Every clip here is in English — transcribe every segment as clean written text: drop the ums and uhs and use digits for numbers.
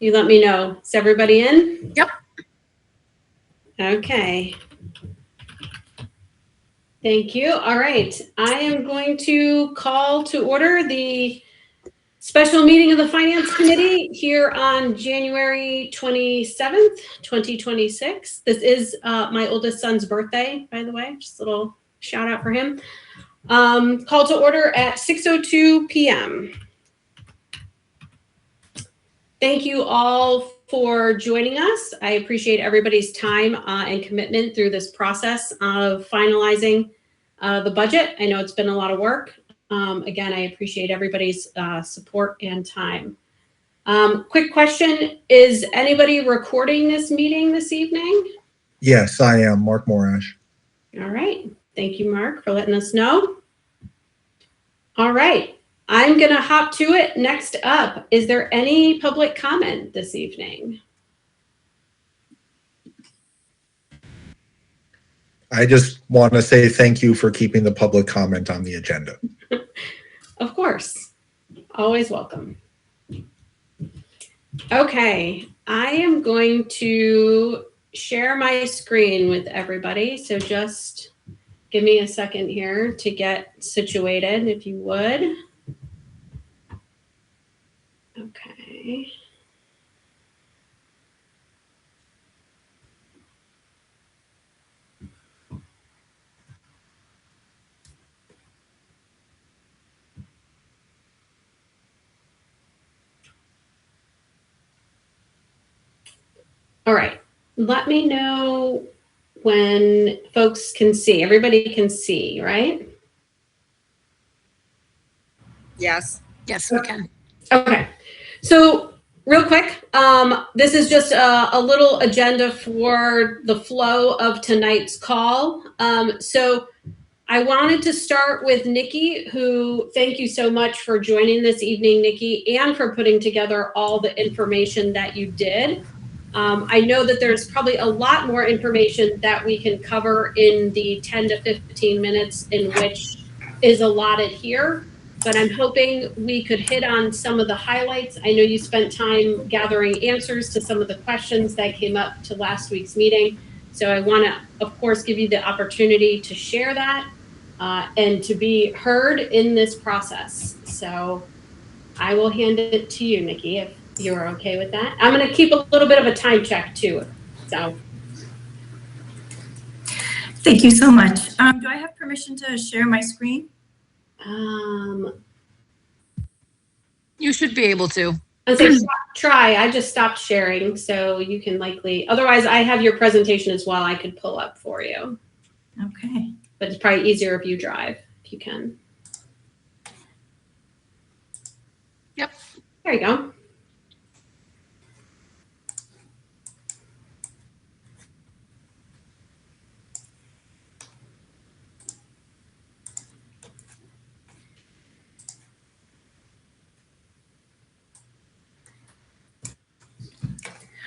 You let me know. Is everybody in? Yep. Okay. Thank you. All right. I am going to call to order the special meeting of the Finance Committee here on January 27th, 2026. This is my oldest son's birthday, by the way. Just a little shout out for him. Call to order at 6:02 p.m. Thank you all for joining us. I appreciate everybody's time and commitment through this process of finalizing the budget. I know it's been a lot of work. Again, I appreciate everybody's support and time. Quick question, is anybody recording this meeting this evening? Yes, I am, Mark Morash. All right. Thank you, Mark, for letting us know. All right. I'm going to hop to it. Next up, is there any public comment this evening? I just want to say thank you for keeping the public comment on the agenda. Of course. Always welcome. Okay. I am going to share my screen with everybody. So just give me a second here to get situated, if you would. Okay. All right. Let me know when folks can see. Everybody can see, right? Yes. Yes, we can. Okay. So real quick, this is just a little agenda for the flow of tonight's call. So I wanted to start with Nikki, who, thank you so much for joining this evening, Nikki, and for putting together all the information that you did. I know that there's probably a lot more information that we can cover in the 10 to 15 minutes in which is allotted here, but I'm hoping we could hit on some of the highlights. I know you spent time gathering answers to some of the questions that came up to last week's meeting. So I want to, of course, give you the opportunity to share that and to be heard in this process. So I will hand it to you, Nikki, if you're okay with that. I'm going to keep a little bit of a time check too. So. Thank you so much. Do I have permission to share my screen? You should be able to. I say try. I just stopped sharing, so you can likely. Otherwise, I have your presentation as well. I could pull up for you. Okay. But it's probably easier if you drive, if you can. Yep. There you go.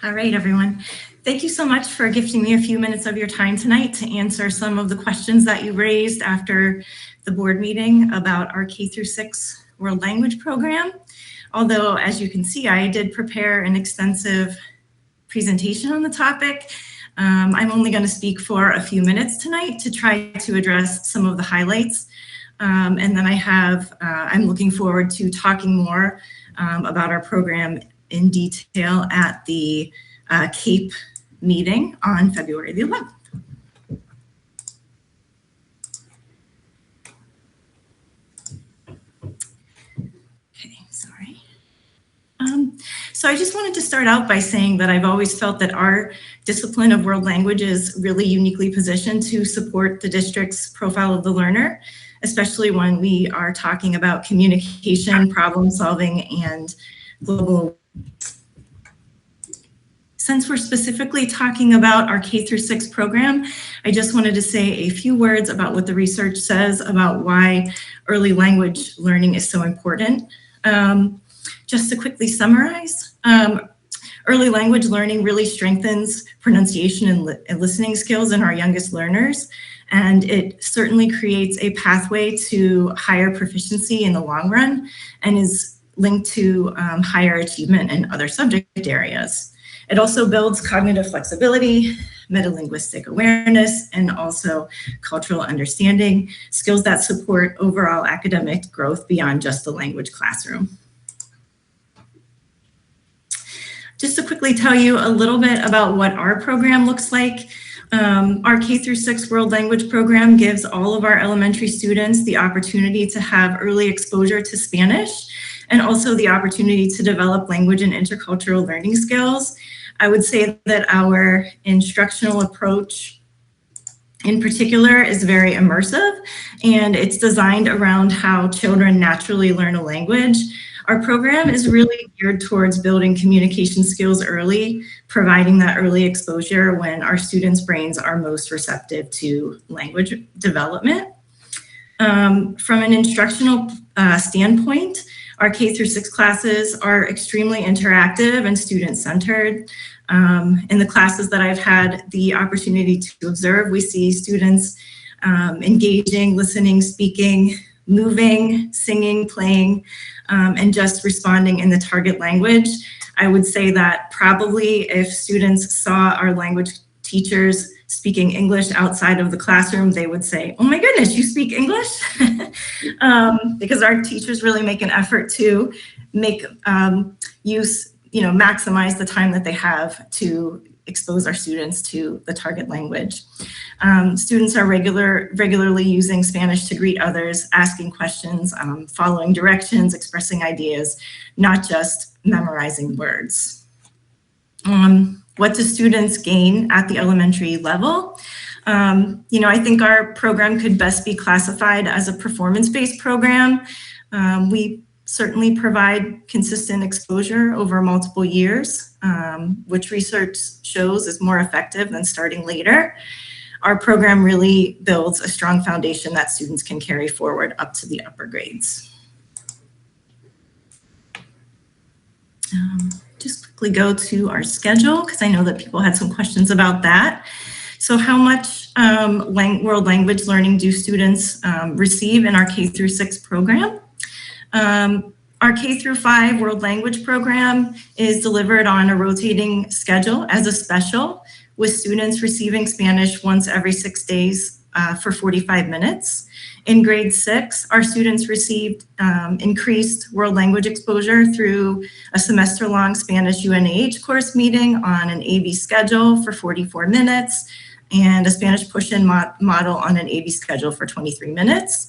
All right, everyone. Thank you so much for gifting me a few minutes of your time tonight to answer some of the questions that you raised after the board meeting about our K-6 World Language Program. Although, as you can see, I did prepare an extensive presentation on the topic. I'm only going to speak for a few minutes tonight to try to address some of the highlights. And then I'm looking forward to talking more about our program in detail at the CAPE meeting on February the 11th. Okay, sorry. So I just wanted to start out by saying that I've always felt that our discipline of world language is really uniquely positioned to support the district's profile of the learner, especially when we are talking about communication, problem solving, and global. Since we're specifically talking about our K-6 program, I just wanted to say a few words about what the research says about why early language learning is so important. Just to quickly summarize, early language learning really strengthens pronunciation and listening skills in our youngest learners, and it certainly creates a pathway to higher proficiency in the long run and is linked to higher achievement in other subject areas. It also builds cognitive flexibility, metalinguistic awareness, and also cultural understanding, skills that support overall academic growth beyond just the language classroom. Just to quickly tell you a little bit about what our program looks like. Our K-6 World Language program gives all of our elementary students the opportunity to have early exposure to Spanish and also the opportunity to develop language and intercultural learning skills. I would say that our instructional approach in particular is very immersive, and it's designed around how children naturally learn a language. Our program is really geared towards building communication skills early, providing that early exposure when our students' brains are most receptive to language development. From an instructional standpoint, our K-6 classes are extremely interactive and student-centered. In the classes that I've had the opportunity to observe, we see students engaging, listening, speaking, moving, singing, playing, and just responding in the target language. I would say that probably if students saw our language teachers speaking English outside of the classroom, they would say, "Oh my goodness, you speak English?" Because our teachers really make an effort to make maximize the time that they have to expose our students to the target language. Students are regularly using Spanish to greet others, asking questions, following directions, expressing ideas, not just memorizing words. What do students gain at the elementary level? I think our program could best be classified as a performance-based program. We certainly provide consistent exposure over multiple years, which research shows is more effective than starting later. Our program really builds a strong foundation that students can carry forward up to the upper grades. Just quickly go to our schedule, because I know that people had some questions about that. So how much world language learning do students receive in our K-6 program? Our K-5 World Language program is delivered on a rotating schedule as a special, with students receiving Spanish once every 6 days for 45 minutes. In grade 6, our students received increased world language exposure through a semester-long Spanish UNAH course meeting on an AB schedule for 44 minutes and a Spanish push-in model on an AB schedule for 23 minutes.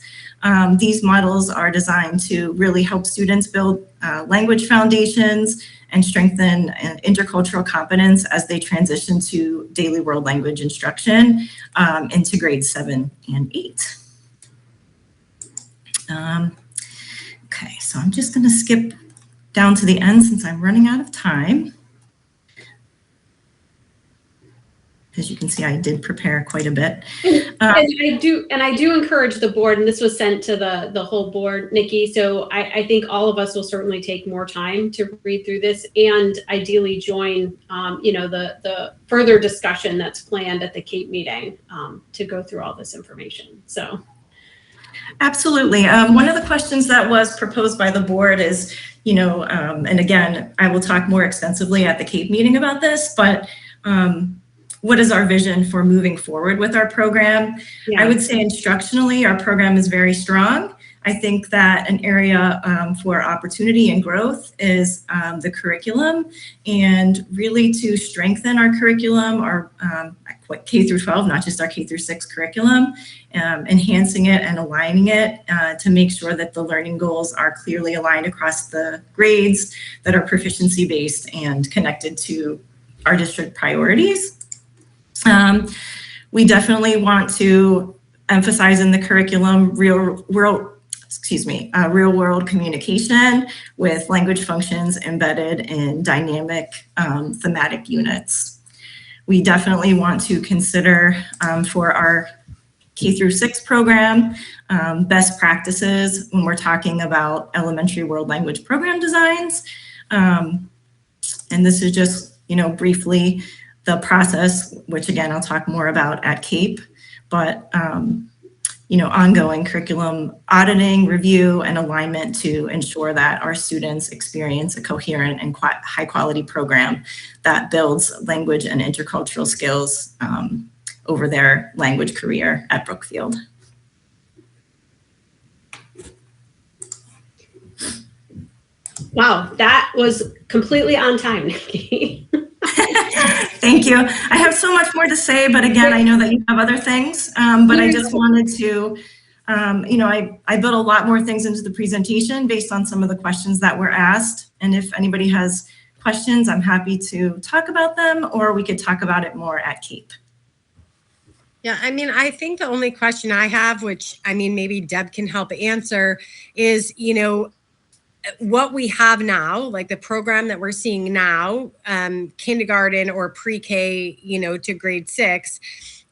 These models are designed to really help students build language foundations and strengthen intercultural competence as they transition to daily world language instruction into grades 7 and 8. Okay, so I'm just going to skip down to the end since I'm running out of time. As you can see, I did prepare quite a bit. And I do encourage the board, and this was sent to the whole board, Nikki, so I think all of us will certainly take more time to read through this and ideally join the further discussion that's planned at the CAPE meeting to go through all this information. So absolutely. One of the questions that was proposed by the board is, and again, I will talk more extensively at the CAPE meeting about this, but what is our vision for moving forward with our program? Yeah. I would say instructionally, our program is very strong. I think that an area for opportunity and growth is the curriculum, and really to strengthen our curriculum, our K-12, not just our K-6 curriculum, enhancing it and aligning it to make sure that the learning goals are clearly aligned across the grades, that are proficiency based and connected to our district priorities. We definitely want to emphasize in the curriculum real world communication with language functions embedded in dynamic thematic units. We definitely want to consider for our K-6 program best practices when we're talking about elementary world language program designs. And this is just, briefly the process, which again, I'll talk more about at CAPE, but ongoing curriculum auditing, review, and alignment to ensure that our students experience a coherent and high quality program that builds language and intercultural skills over their language career at Brookfield. Wow, that was completely on time, Nikki. Thank you. I have so much more to say, but again, I know that you have other things, but I just wanted to, I built a lot more things into the presentation based on some of the questions that were asked. And if anybody has questions, I'm happy to talk about them, or we could talk about it more at CAPE. Yeah, I mean, I think the only question I have, which I mean, maybe Deb can help answer, is, what we have now, like the program that we're seeing now, kindergarten or pre-K, to grade 6,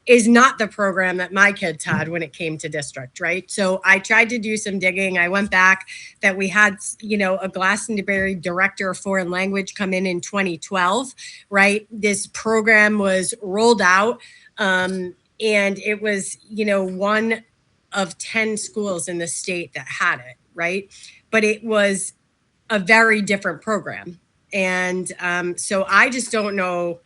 is not the program that my kids had when it came to district, right? So I tried to do some digging. I went back that we had, a Glastonbury director of foreign language come in 2012, right? This program was rolled out, and it was, one of 10 schools in the state that had it, right? But it was a very different program. And so I just don't know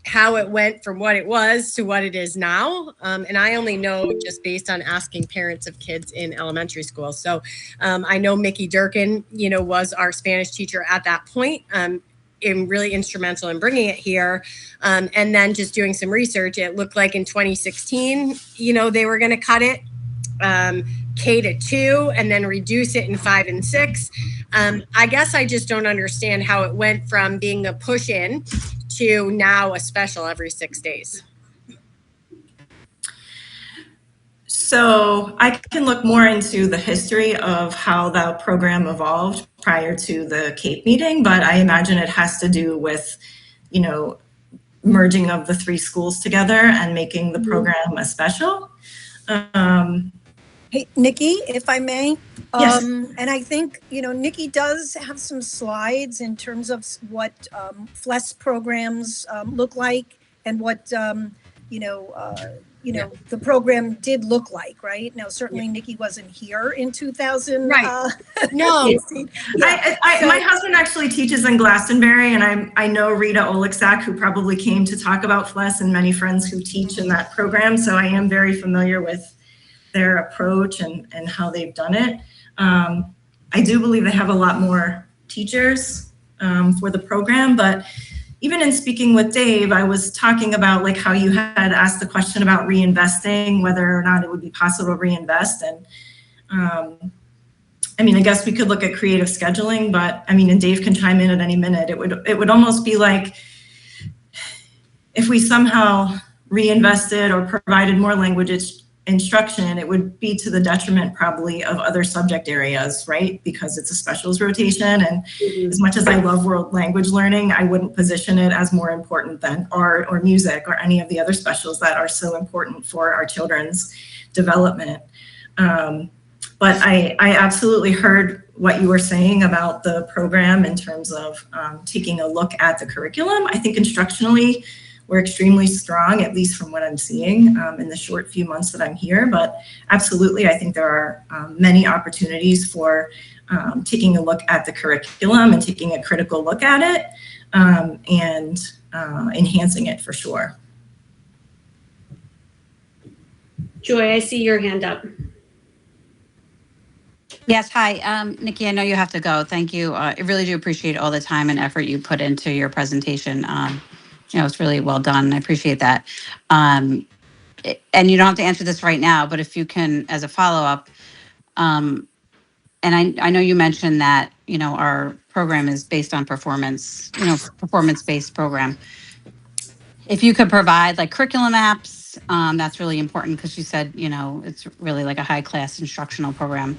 how it went from what it was to what it is now. And I only know just based on asking parents of kids in elementary school. So I know Mickey Durkin, was our Spanish teacher at that point, and really instrumental in bringing it here. And then just doing some research, it looked like in 2016, they were going to cut it. K to 2 and then reduce it in 5 and 6. I guess I just don't understand how it went from being a push in to now a special every 6 days. So I can look more into the history of how the program evolved prior to the CAPE meeting, but I imagine it has to do with, merging of the 3 schools together and making the program a special. Hey, Nikki, if I may. Yes. And I think, Nikki does have some slides in terms of what FLES programs look like and what, the program did look like, right? Now, certainly Nikki wasn't here in 2000. Right. No. Yeah. My husband actually teaches in Glastonbury, and I know Rita Oleksak, who probably came to talk about FLES, and many friends who teach in that program. So I am very familiar with their approach and how they've done it. I do believe they have a lot more teachers for the program, but even in speaking with Dave, I was talking about like how you had asked the question about reinvesting, whether or not it would be possible to reinvest. And I guess we could look at creative scheduling, but and Dave can chime in at any minute. It would almost be like if we somehow reinvested or provided more language instruction, it would be to the detriment probably of other subject areas, right? Because it's a specials rotation, and as much as I love world language learning, I wouldn't position it as more important than art or music or any of the other specials that are so important for our children's development. But I absolutely heard what you were saying about the program in terms of taking a look at the curriculum. I think instructionally, we're extremely strong, at least from what I'm seeing in the short few months that I'm here. But absolutely, I think there are many opportunities for taking a look at the curriculum and taking a critical look at it and enhancing it for sure. Joy, I see your hand up. Yes, hi, Nikki, I know you have to go. Thank you. I really do appreciate all the time and effort you put into your presentation. It's really well done. I appreciate that. And you don't have to answer this right now, but if you can, as a follow-up, and I know you mentioned that, our program is based on performance, performance-based program. If you could provide like curriculum apps, that's really important because you said, it's really like a high-class instructional program.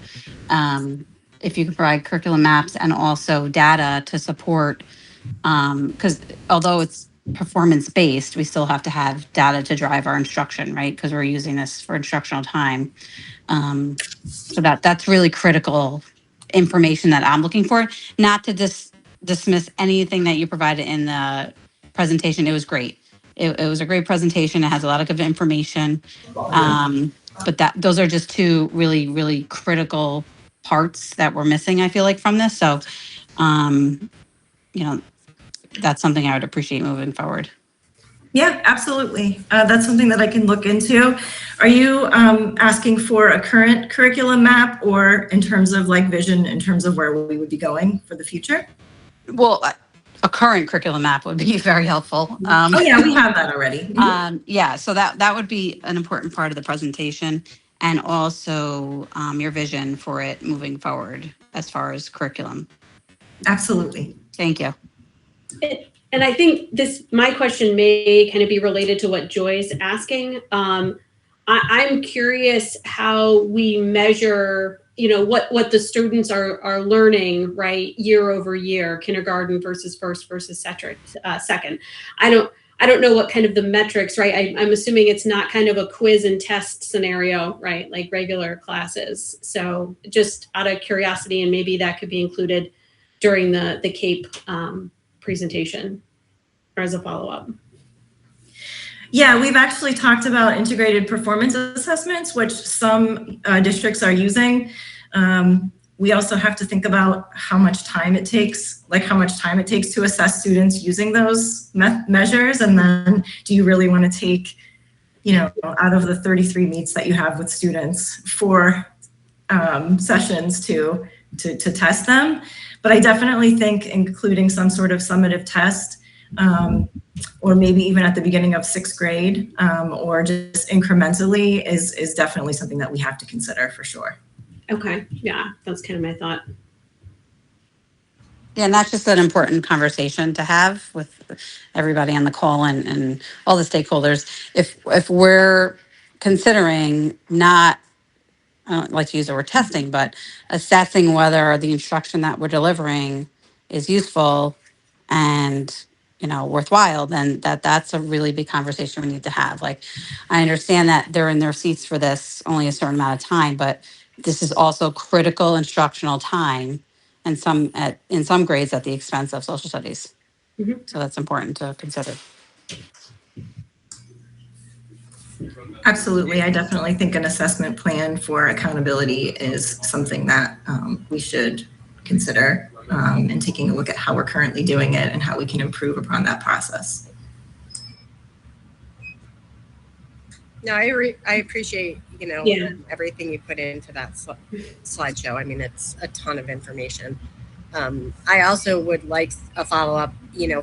If you could provide curriculum apps and also data to support, because although it's performance-based, we still have to have data to drive our instruction, right? Because we're using this for instructional time. So that's really critical information that I'm looking for. Not to dismiss anything that you provided in the presentation. It was great. It was a great presentation. It has a lot of good information. but those are just two really, really critical parts that we're missing, I feel like, from this. So, that's something I would appreciate moving forward. Yeah, absolutely. That's something that I can look into. Are you asking for a current curriculum map, or in terms of like vision, in terms of where we would be going for the future? Well, a current curriculum map would be very helpful. Oh yeah, we have that already. Yeah, so that would be an important part of the presentation, and also your vision for it moving forward as far as curriculum. Absolutely. Thank you. And I think my question may kind of be related to what Joy's asking. I'm curious how we measure, what the students are learning, right, year over year, kindergarten versus first versus second. I don't know what kind of the metrics, right? I'm assuming it's not kind of a quiz and test scenario, right, like regular classes. So just out of curiosity, and maybe that could be included during the CAPE presentation or as a follow-up. Yeah, we've actually talked about integrated performance assessments, which some districts are using. We also have to think about how much time it takes to assess students using those measures. And then do you really want to take, out of the 33 meets that you have with students, 4 sessions to test them? But I definitely think including some sort of summative test, or maybe even at the beginning of 6th grade, or just incrementally is definitely something that we have to consider for sure. Okay, yeah, that's kind of my thought. Yeah, and that's just an important conversation to have with everybody on the call and all the stakeholders. If we're considering not, I don't like to use the word testing, but assessing whether the instruction that we're delivering is useful and worthwhile, then that's a really big conversation we need to have. Like, I understand that they're in their seats for this only a certain amount of time, but this is also critical instructional time, and in some grades at the expense of social studies. Mhm. So that's important to consider. Absolutely. I definitely think an assessment plan for accountability is something that we should consider, and taking a look at how we're currently doing it and how we can improve upon that process. No, I appreciate, everything you put into that slideshow. I mean, it's a ton of information. I also would like a follow-up,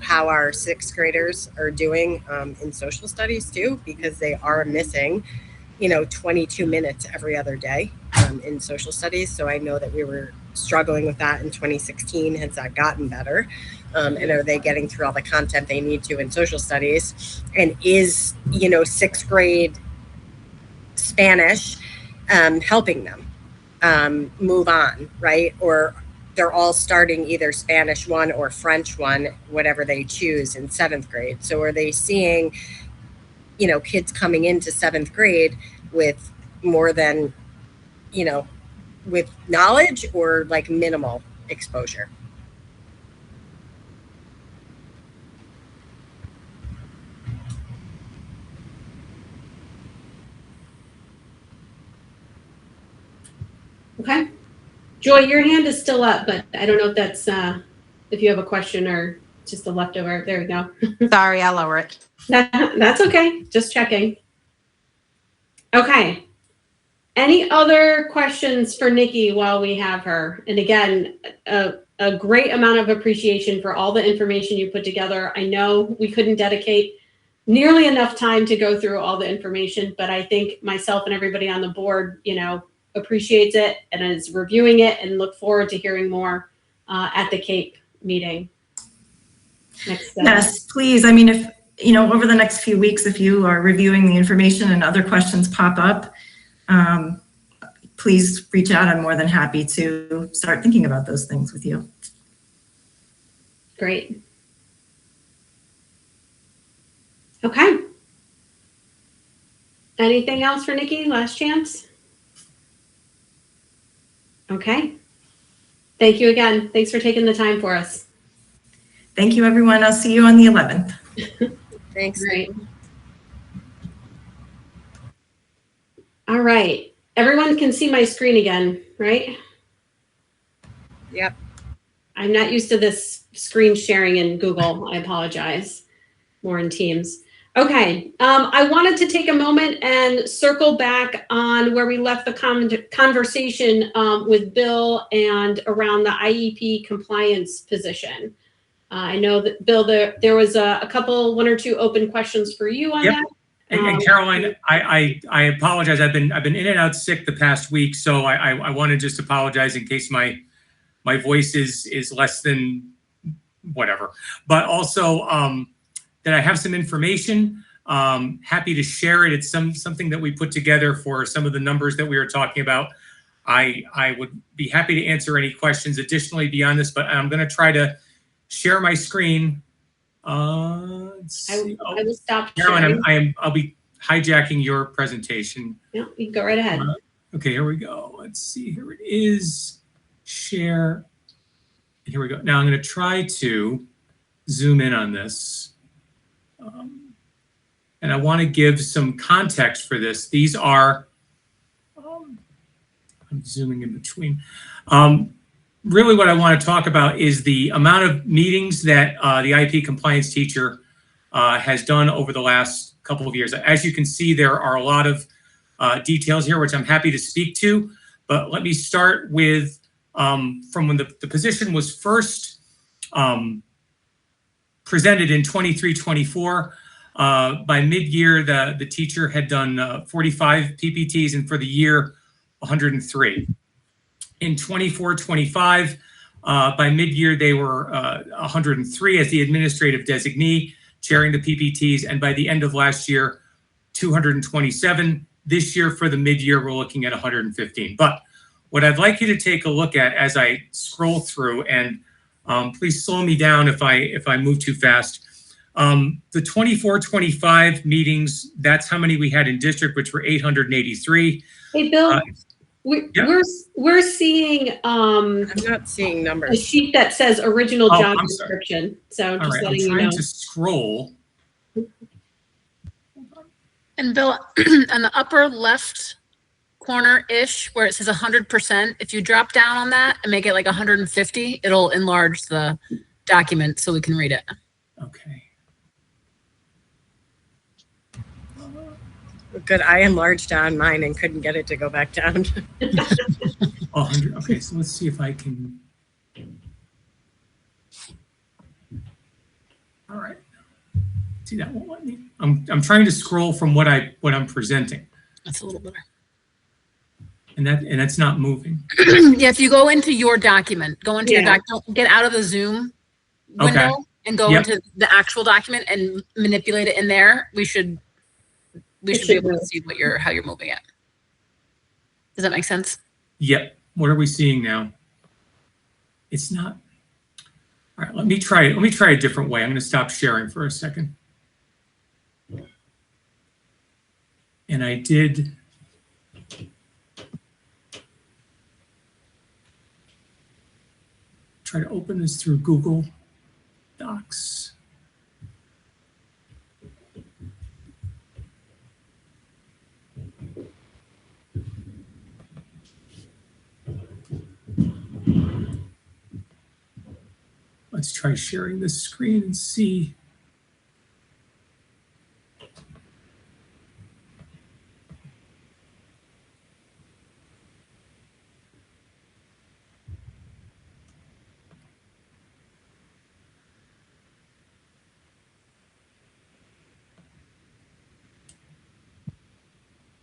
how our 6th graders are doing in social studies too, because they are missing, 22 minutes every other day in social studies. So I know that we were struggling with that in 2016. Has that gotten better? And are they getting through all the content they need to in social studies? And is, 6th grade Spanish helping them move on, right? Or they're all starting either Spanish 1 or French 1, whatever they choose in 7th grade. So are they seeing, kids coming into 7th grade with more than, with knowledge or like minimal exposure? Okay. Joy, your hand is still up, but I don't know if that's if you have a question or just a leftover. There we go. Sorry, I'll lower it. That's okay. Just checking. Okay. Any other questions for Nikki while we have her? And again, a great amount of appreciation for all the information you put together. I know we couldn't dedicate nearly enough time to go through all the information, but I think myself and everybody on the board, appreciates it and is reviewing it, and look forward to hearing more at the CAPE meeting. Yes, please. I mean, if, over the next few weeks, if you are reviewing the information and other questions pop up, please reach out. I'm more than happy to start thinking about those things with you. Great. Okay. Anything else for Nikki? Last chance? Okay. Thank you again. Thanks for taking the time for us. Thank you, everyone. I'll see you on the 11th. Thanks. Great. All right. Everyone can see my screen again, right? Yep. I'm not used to this screen sharing in Google. I apologize. More in Teams. Okay. I wanted to take a moment and circle back on where we left the conversation with Bill and around the IEP compliance position. I know that, Bill, there was a couple, one or two open questions for you on that. And Caroline, I apologize. I've been in and out sick the past week, so I want to just apologize in case my voice is less than whatever. But also that I have some information. Happy to share it. It's something that we put together for some of the numbers that we were talking about. I would be happy to answer any questions additionally beyond this, but I'm going to try to share my screen. Let's see. I will stop sharing. Caroline, I'll be hijacking your presentation. Yeah, you can go right ahead. Okay, here we go. Let's see. Here it is. Share. Here we go. Now I'm going to try to zoom in on this. And I want to give some context for this. These are, I'm zooming in between. Really what I want to talk about is the amount of meetings that the IEP compliance teacher has done over the last couple of years. As you can see, there are a lot of details here, which I'm happy to speak to. But let me start with from when the position was first presented in 23-24. By mid-year, the teacher had done 45 PPTs, and for the year, 103. In 24-25, by mid-year, they were 103 as the administrative designee, chairing the PPTs, and by the end of last year, 227. This year, for the mid-year, we're looking at 115. But what I'd like you to take a look at as I scroll through, and please slow me down if I move too fast. The 24-25 meetings, that's how many we had in district, which were 883. Hey, Bill. We're seeing I'm not seeing a numbers. sheet that says original job I'm sorry. description. So All just right, I'm letting you trying know. to scroll. And Bill, on the upper left corner-ish where it says 100%, if you drop down on that and make it like 150, it'll enlarge the document so we can read it. Okay. Good. I enlarged on mine and couldn't get it to go back down. 100. Okay, so let's see if I can. All right. See, that won't let me. I'm trying to scroll from what I'm presenting, That's a little better. and that's not moving. Yeah, if you go into your document, go into your document, get out of the Zoom window and go into the actual document and manipulate it in there. We should be able to see how you're moving it. Does that make sense? Yep. What are we seeing now? It's not. All right, let me try it. Let me try a different way. I'm going to stop sharing for a second. And I did. Try to open this through Google Docs. Let's try sharing this screen and see.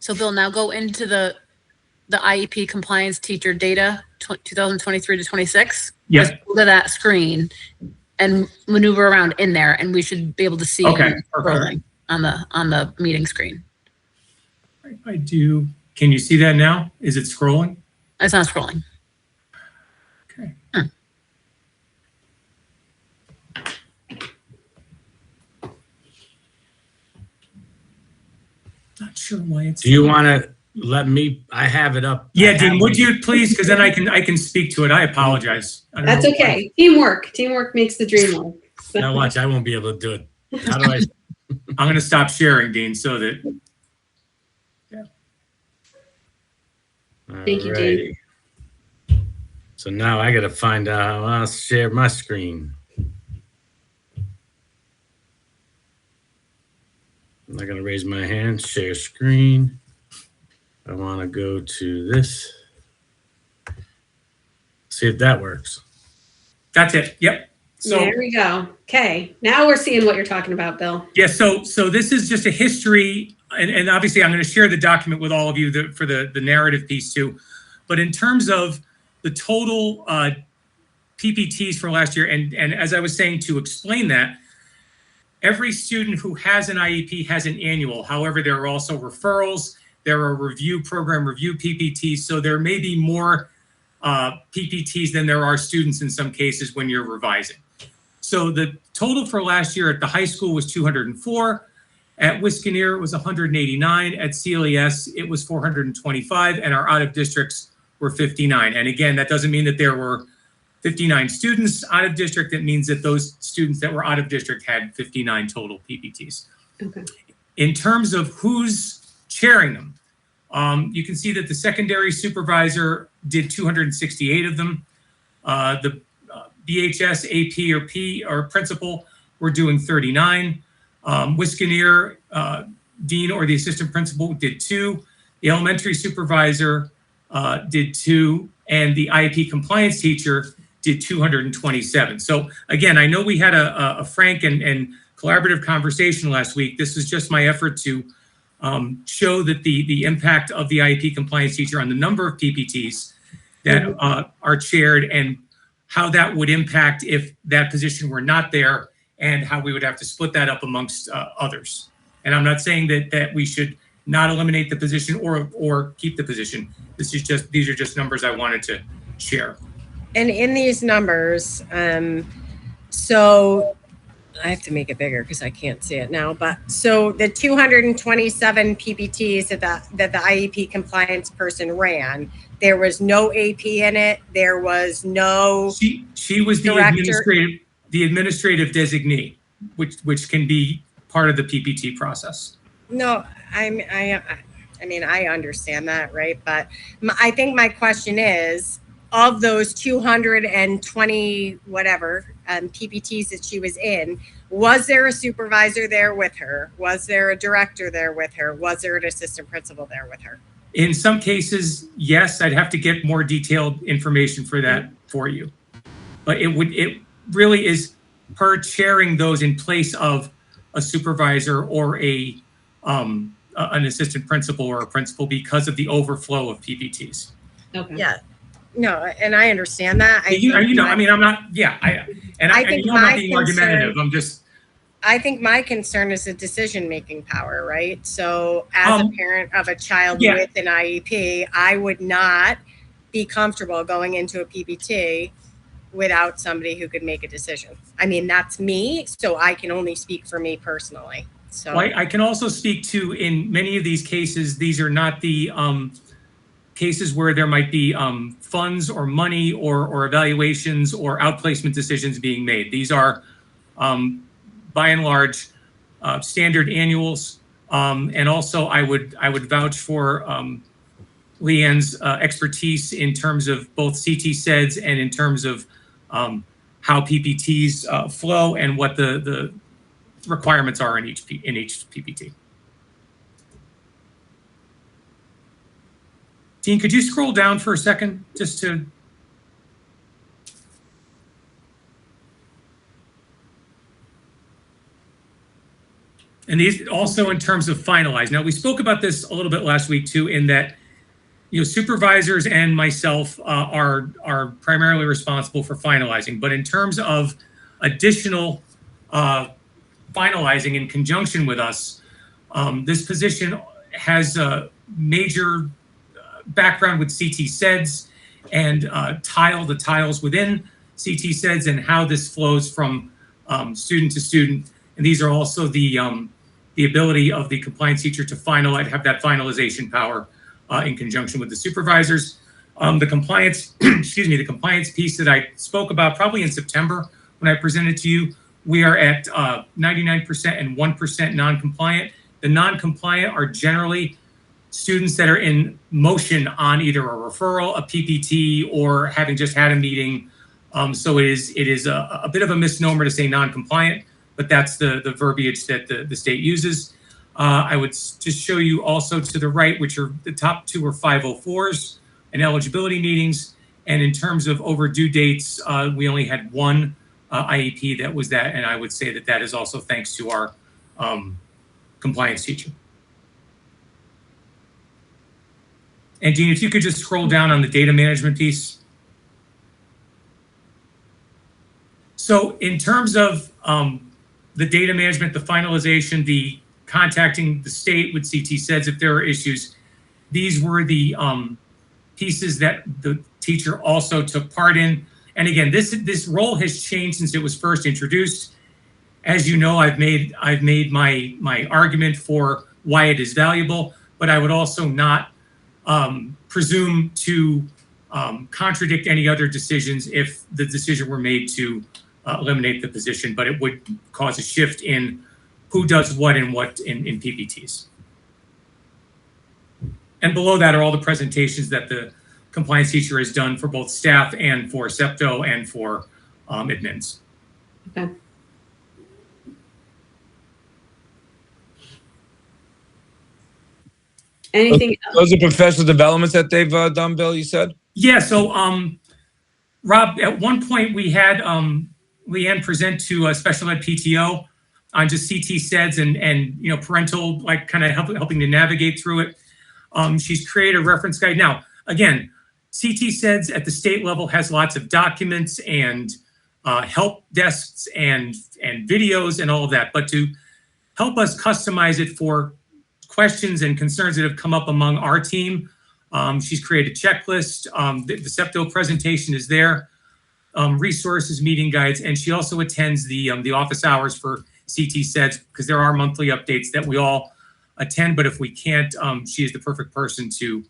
So Bill, now go into the IEP compliance teacher data 2023 to 26. Yes. Just go to that screen and maneuver around in there, and we should be able to see scrolling on the meeting screen. I do. Can you see that now? Is it scrolling? It's not scrolling. Okay. Not sure why it's. Do you want to let me? I have it up. Yeah, Dean, would you please? Because then I can speak to it. I apologize. That's okay. Teamwork makes the dream work. So. Now watch, I won't be able to do it. How do I? I'm going to stop sharing, Dean, so that. Yeah. Thank you, Dean. Alrighty. So now I got to find out how I'll share my screen. I'm not going to raise my hand, share screen. I want to go to this. See if that works. That's it. Yep. So there we go. Okay. Now we're seeing what you're talking about, Bill. yeah. So this is just a history, and obviously I'm going to share the document with all of you for the narrative piece too. But in terms of the total PPTs for last year, and as I was saying, to explain that, every student who has an IEP has an annual. However, there are also referrals. There are program review PPTs. So there may be more PPTs than there are students in some cases when you're revising. So the total for last year at the high school was 204. At Wisconsin, it was 189. At CLES, it was 425. And our out of districts were 59. And again, that doesn't mean that there were 59 students out of district. That means that those students that were out of district had 59 total PPTs. Okay. In terms of who's chairing them, you can see that the secondary supervisor did 268 of them. The BHS, AP, or P, or principal were doing 39. Wisconsin, dean or the assistant principal did 2. The elementary supervisor did 2, and the IEP compliance teacher did 227. So again, I know we had a frank and collaborative conversation last week. This is just my effort to show that the impact of the IEP compliance teacher on the number of PPTs that are chaired, and how that would impact if that position were not there, and how we would have to split that up amongst others. And I'm not saying that we should not eliminate the position or keep the position. These are just numbers I wanted to share. And in these numbers, so I have to make it bigger because I can't see it now. But so the 227 PPTs that the IEP compliance person ran, there was no AP in it. There was no. She was the administrative designee, which can be part of the PPT process. No, I mean I understand that, right? But I think my question is, of those 220 whatever PPTs that she was in, was there a supervisor there with her? Was there a director there with her? Was there an assistant principal there with her? In some cases, yes. I'd have to get more detailed information for that for you. But it really is her chairing those in place of a supervisor or an assistant principal or a principal because of the overflow of PPTs. Okay. Yeah. No, and I understand that. I'm not. Yeah, I think I'm not being argumentative. I'm just. I think my concern is the decision-making power, right? So, as a parent of a child with an IEP, I would not be comfortable going into a PPT without somebody who could make a decision. I mean, that's me, so I can only speak for me personally. So, well, I can also speak to, in many of these cases, these are not the cases where there might be funds or money or evaluations or outplacement decisions being made. These are, by and large, standard annuals. And also, I would vouch for Leanne's expertise in terms of both CT SEDS and in terms of how PPTs flow and what the requirements are in each PPT. Dean, could you scroll down for a second just to... And these also in terms of finalize. Now, we spoke about this a little bit last week too, in that, supervisors and myself are primarily responsible for finalizing. But in terms of additional finalizing in conjunction with us, this position has a major background with CT SEDS and the tiles within CT SEDS and how this flows from student to student. And these are also the ability of the compliance teacher to have that finalization power in conjunction with the supervisors. The compliance, the compliance piece that I spoke about probably in September when I presented to you, we are at 99% and 1% non-compliant. The non-compliant are generally students that are in motion on either a referral, a PPT, or having just had a meeting. So it is a bit of a misnomer to say non-compliant, but that's the verbiage that the state uses. I would just show you also to the right, which are the top two are 504s and eligibility meetings. And in terms of overdue dates, we only had one IEP that was that. And I would say that that is also thanks to our compliance teacher. And Dean, if you could just scroll down on the data management piece. So in terms of the data management, the finalization, the contacting the state with CT SEDS if there are issues, these were the pieces that the teacher also took part in. And again, this role has changed since it was first introduced. As you know, I've made my argument for why it is valuable, but I would also not presume to contradict any other decisions if the decision were made to eliminate the position, but it would cause a shift in who does what in PPTs. And below that are all the presentations that the compliance teacher has done for both staff and for SEPTO and for admins. Okay. Anything else? Those are professional developments that they've done, Bill, you said? Yeah, so Rob, at one point we had Leanne present to a special ed PTO on just CT SEDS and you know, parental, like kind of helping to navigate through it. She's created a reference guide. Now, again, CT SEDS at the state level has lots of documents and help desks and videos and all of that, but to help us customize it for questions and concerns that have come up among our team, she's created a checklist. The SEPTO presentation is there, resources, meeting guides, and she also attends the office hours for CT SEDS because there are monthly updates that we all attend, but if we can't, she is the perfect person to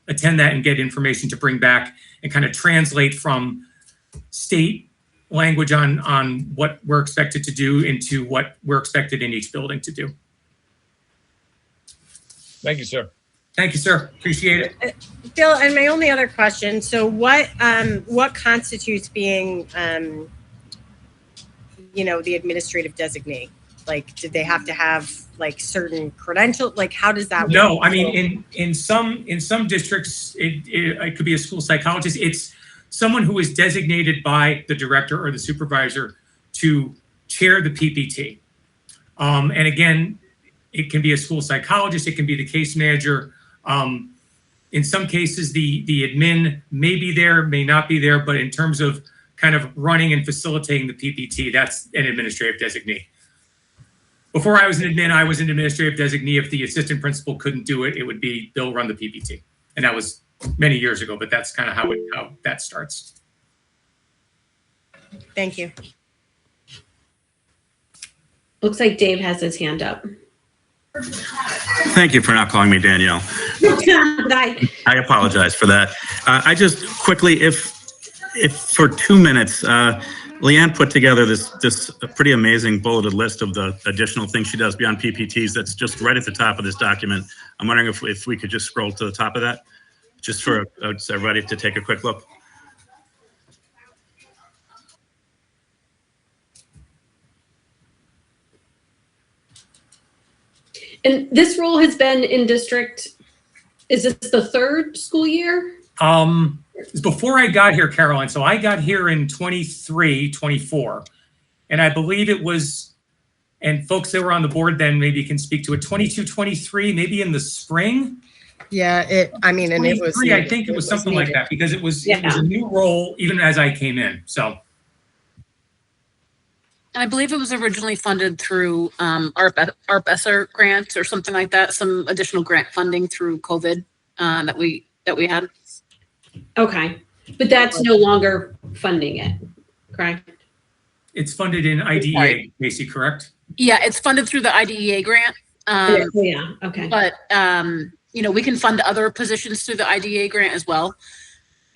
attend that and get information to bring back and kind of translate from state language on what we're expected to do into what we're expected in each building to do. Thank you, sir. Thank you, sir. Appreciate it. Bill, and my only other question, so what constitutes being, you know, the administrative designee? Like, did they have to have like certain credentials? Like, how does that work? No, I mean, in some districts, it could be a school psychologist. It's someone who is designated by the director or the supervisor to chair the PPT. And again, it can be a school psychologist, it can be the case manager. In some cases, the admin may be there, may not be there, but in terms of kind of running and facilitating the PPT, that's an administrative designee. Before I was an admin, I was an administrative designee. If the assistant principal couldn't do it, it would be Bill run the PPT. And that was many years ago, but that's kind of how that starts. Thank you. Looks like Dave has his hand up. Thank you for not calling me Danielle. I apologize for that. I just quickly, if for 2 minutes, Leanne put together this pretty amazing bulleted list of the additional things she does beyond PPTs. That's just right at the top of this document. I'm wondering if we could just scroll to the top of that, just for everybody to take a quick look. And this role has been in district, is this the third school year? Before I got here, Caroline, so I got here in 23, 24. And I believe it was, and folks that were on the board then maybe can speak to it, 22, 23, maybe in the spring? Yeah, I mean, and it was. I think it was something like that because it was a new role even as I came in, so. And I believe it was originally funded through ARP ESSER grants or something like that, some additional grant funding through COVID that we had. Okay, but that's no longer funding it, correct? It's funded in IDEA, Macy, correct? Yeah, it's funded through the IDEA grant. Yeah, okay. But, you know, we can fund other positions through the IDEA grant as well.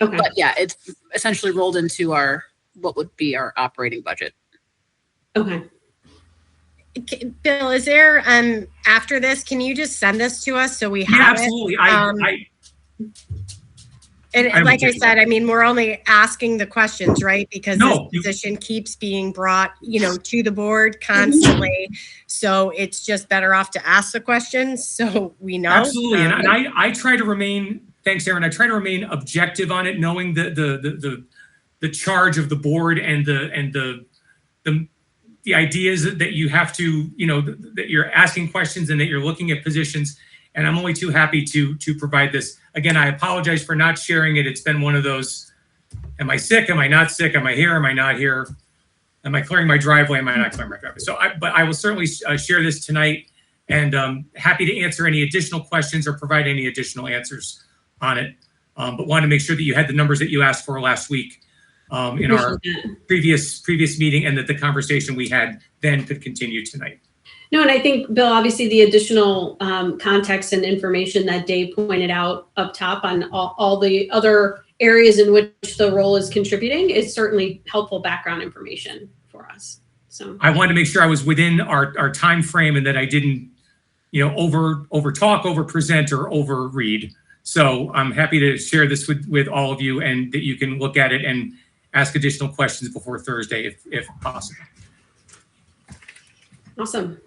Okay. But yeah, it's essentially rolled into what would be our operating budget. Okay. Bill, is there, after this, can you just send this to us so we have Yeah, absolutely. And like I said, I mean, we're only asking the questions, right? Because this position keeps being brought, to the board constantly. So it's just better off to ask the questions so we know. Absolutely. And I try to remain, thanks, Aaron. I try to remain objective on it, knowing the charge of the board and the ideas that you have to, that you're asking questions and that you're looking at positions. And I'm only too happy to provide this. Again, I apologize for not sharing it. It's been one of those, am I sick? Am I not sick? Am I here? Am I not here? Am I clearing my driveway? Am I not clearing my driveway? So, but I will certainly share this tonight, and happy to answer any additional questions or provide any additional answers on it. But wanted to make sure that you had the numbers that you asked for last week in our previous meeting, and that the conversation we had then could continue tonight. No, and I think, Bill, obviously the additional context and information that Dave pointed out up top on all the other areas in which the role is contributing is certainly helpful background information for us. So I wanted to make sure I was within our time frame and that I didn't, over talk, over present, or over read. So I'm happy to share this with all of you, and that you can look at it and ask additional questions before Thursday if possible. Awesome.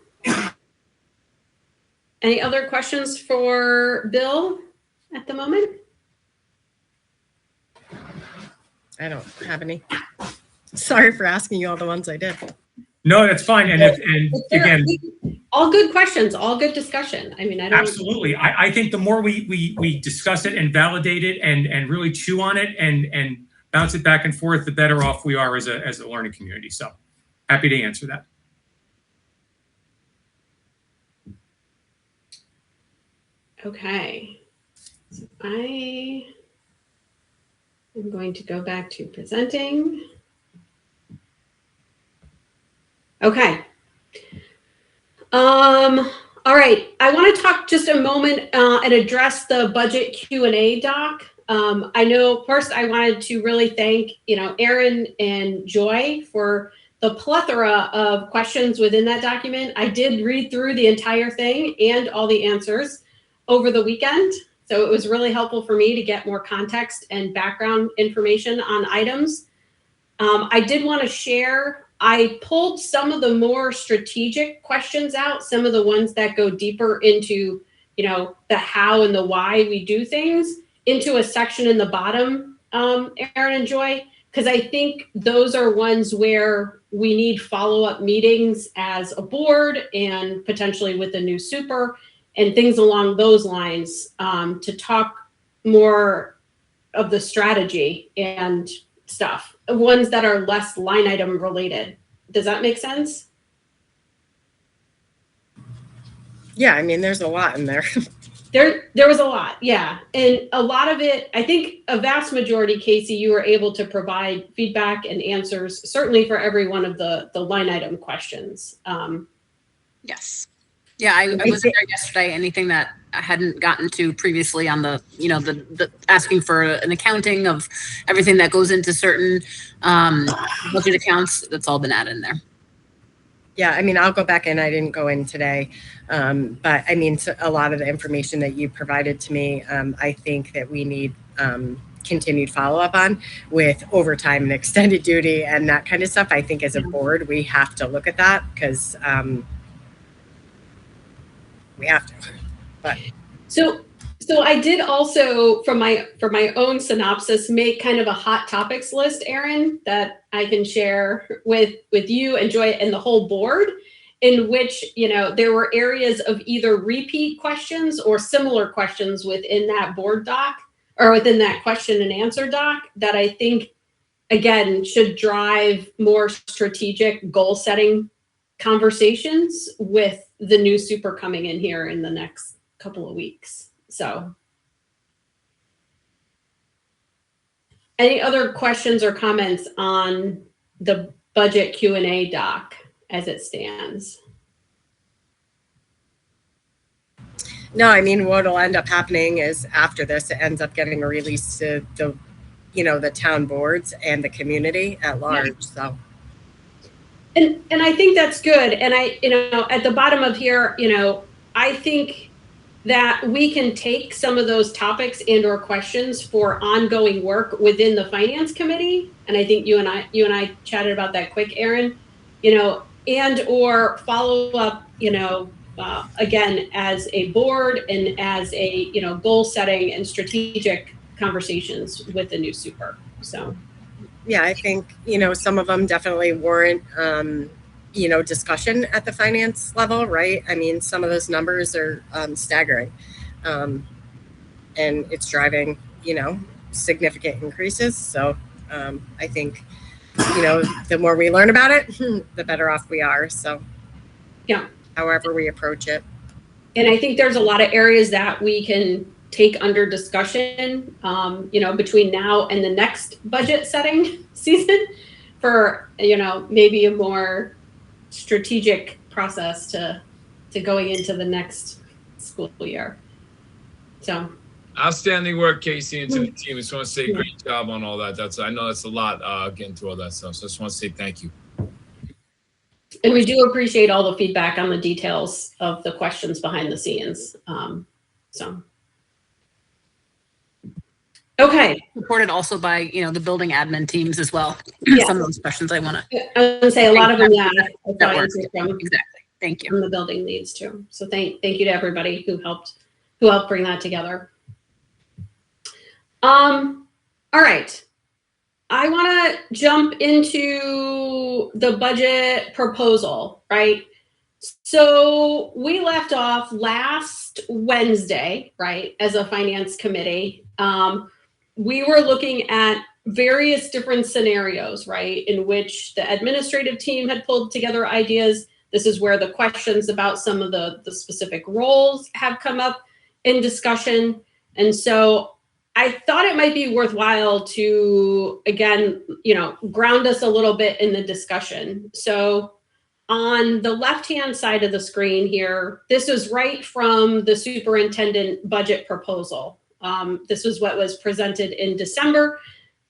Any other questions for Bill at the moment? I don't have any. Sorry for asking you all the ones I did. No, that's fine. And again, all good questions, all good discussion. I mean, I don't. Absolutely. I think the more we discuss it and validate it and really chew on it and bounce it back and forth, the better off we are as a learning community. So happy to answer that. Okay, so I am going to go back to presenting. Okay. All right, I want to talk just a moment and address the budget Q&A doc. I know first I wanted to really thank, Aaron and Joy for the plethora of questions within that document. I did read through the entire thing and all the answers over the weekend. So it was really helpful for me to get more context and background information on items. I did want to share, I pulled some of the more strategic questions out, some of the ones that go deeper into, the how and the why we do things, into a section in the bottom, Aaron and Joy, because I think those are ones where we need follow-up meetings as a board and potentially with the new super and things along those lines, to talk more of the strategy and stuff, ones that are less line item related. Does that make sense? Yeah, I mean, there's a lot in there. There was a lot, yeah. And a lot of it, I think a vast majority, Casey, you were able to provide feedback and answers, certainly for every one of the line item questions. Yes. Yeah, I wasn't there yesterday. Anything that I hadn't gotten to previously on the, the asking for an accounting of everything that goes into certain budget accounts, that's all been added in there. Yeah, I mean, I'll go back in. I didn't go in today. But I mean, a lot of the information that you provided to me, I think that we need continued follow-up on with overtime and extended duty and that kind of stuff. I think as a board, we have to look at that because we have to. But so I did also, for my own synopsis, make kind of a hot topics list, Aaron, that I can share with you and Joy and the whole board, in which, there were areas of either repeat questions or similar questions within that board doc or within that question and answer doc that I think, again, should drive more strategic goal setting conversations with the new super coming in here in the next couple of weeks. So any other questions or comments on the budget Q&A doc as it stands? no, I mean, what'll end up happening is after this, it ends up getting released to the town boards and the community at large. So And I think that's good. And at the bottom of here, I think that we can take some of those topics and or questions for ongoing work within the finance committee. And I think you and I chatted about that quick, Aaron, and or follow up, again, as a board and as a, goal setting and strategic conversations with the new super. So. Yeah, I think, some of them definitely warrant, discussion at the finance level, right? I mean, some of those numbers are staggering. And it's driving, significant increases. So I think, the more we learn about it, the better off we are. So yeah, however we approach it. And I think there's a lot of areas that we can take under discussion, between now and the next budget setting season for, maybe a more strategic process to going into the next school year. So. Outstanding work, Casey, and to the team. I just want to say great job on all that. I know that's a lot getting through all that stuff. So I just want to say thank you. And we do appreciate all the feedback on the details of the questions behind the scenes. Okay. Supported also by, the building admin teams as well. Yeah. Some of those questions I want to. I was going to say a lot of them, yeah. Exactly. Thank you. From the building leads too. So thank you to everybody who helped bring that together. All right. I want to jump into the budget proposal, right? So we left off last Wednesday, right, as a finance committee. We were looking at various different scenarios, right, in which the administrative team had pulled together ideas. This is where the questions about some of the specific roles have come up in discussion. And so I thought it might be worthwhile to, again, ground us a little bit in the discussion. So on the left-hand side of the screen here, this is right from the superintendent budget proposal. This was what was presented in December.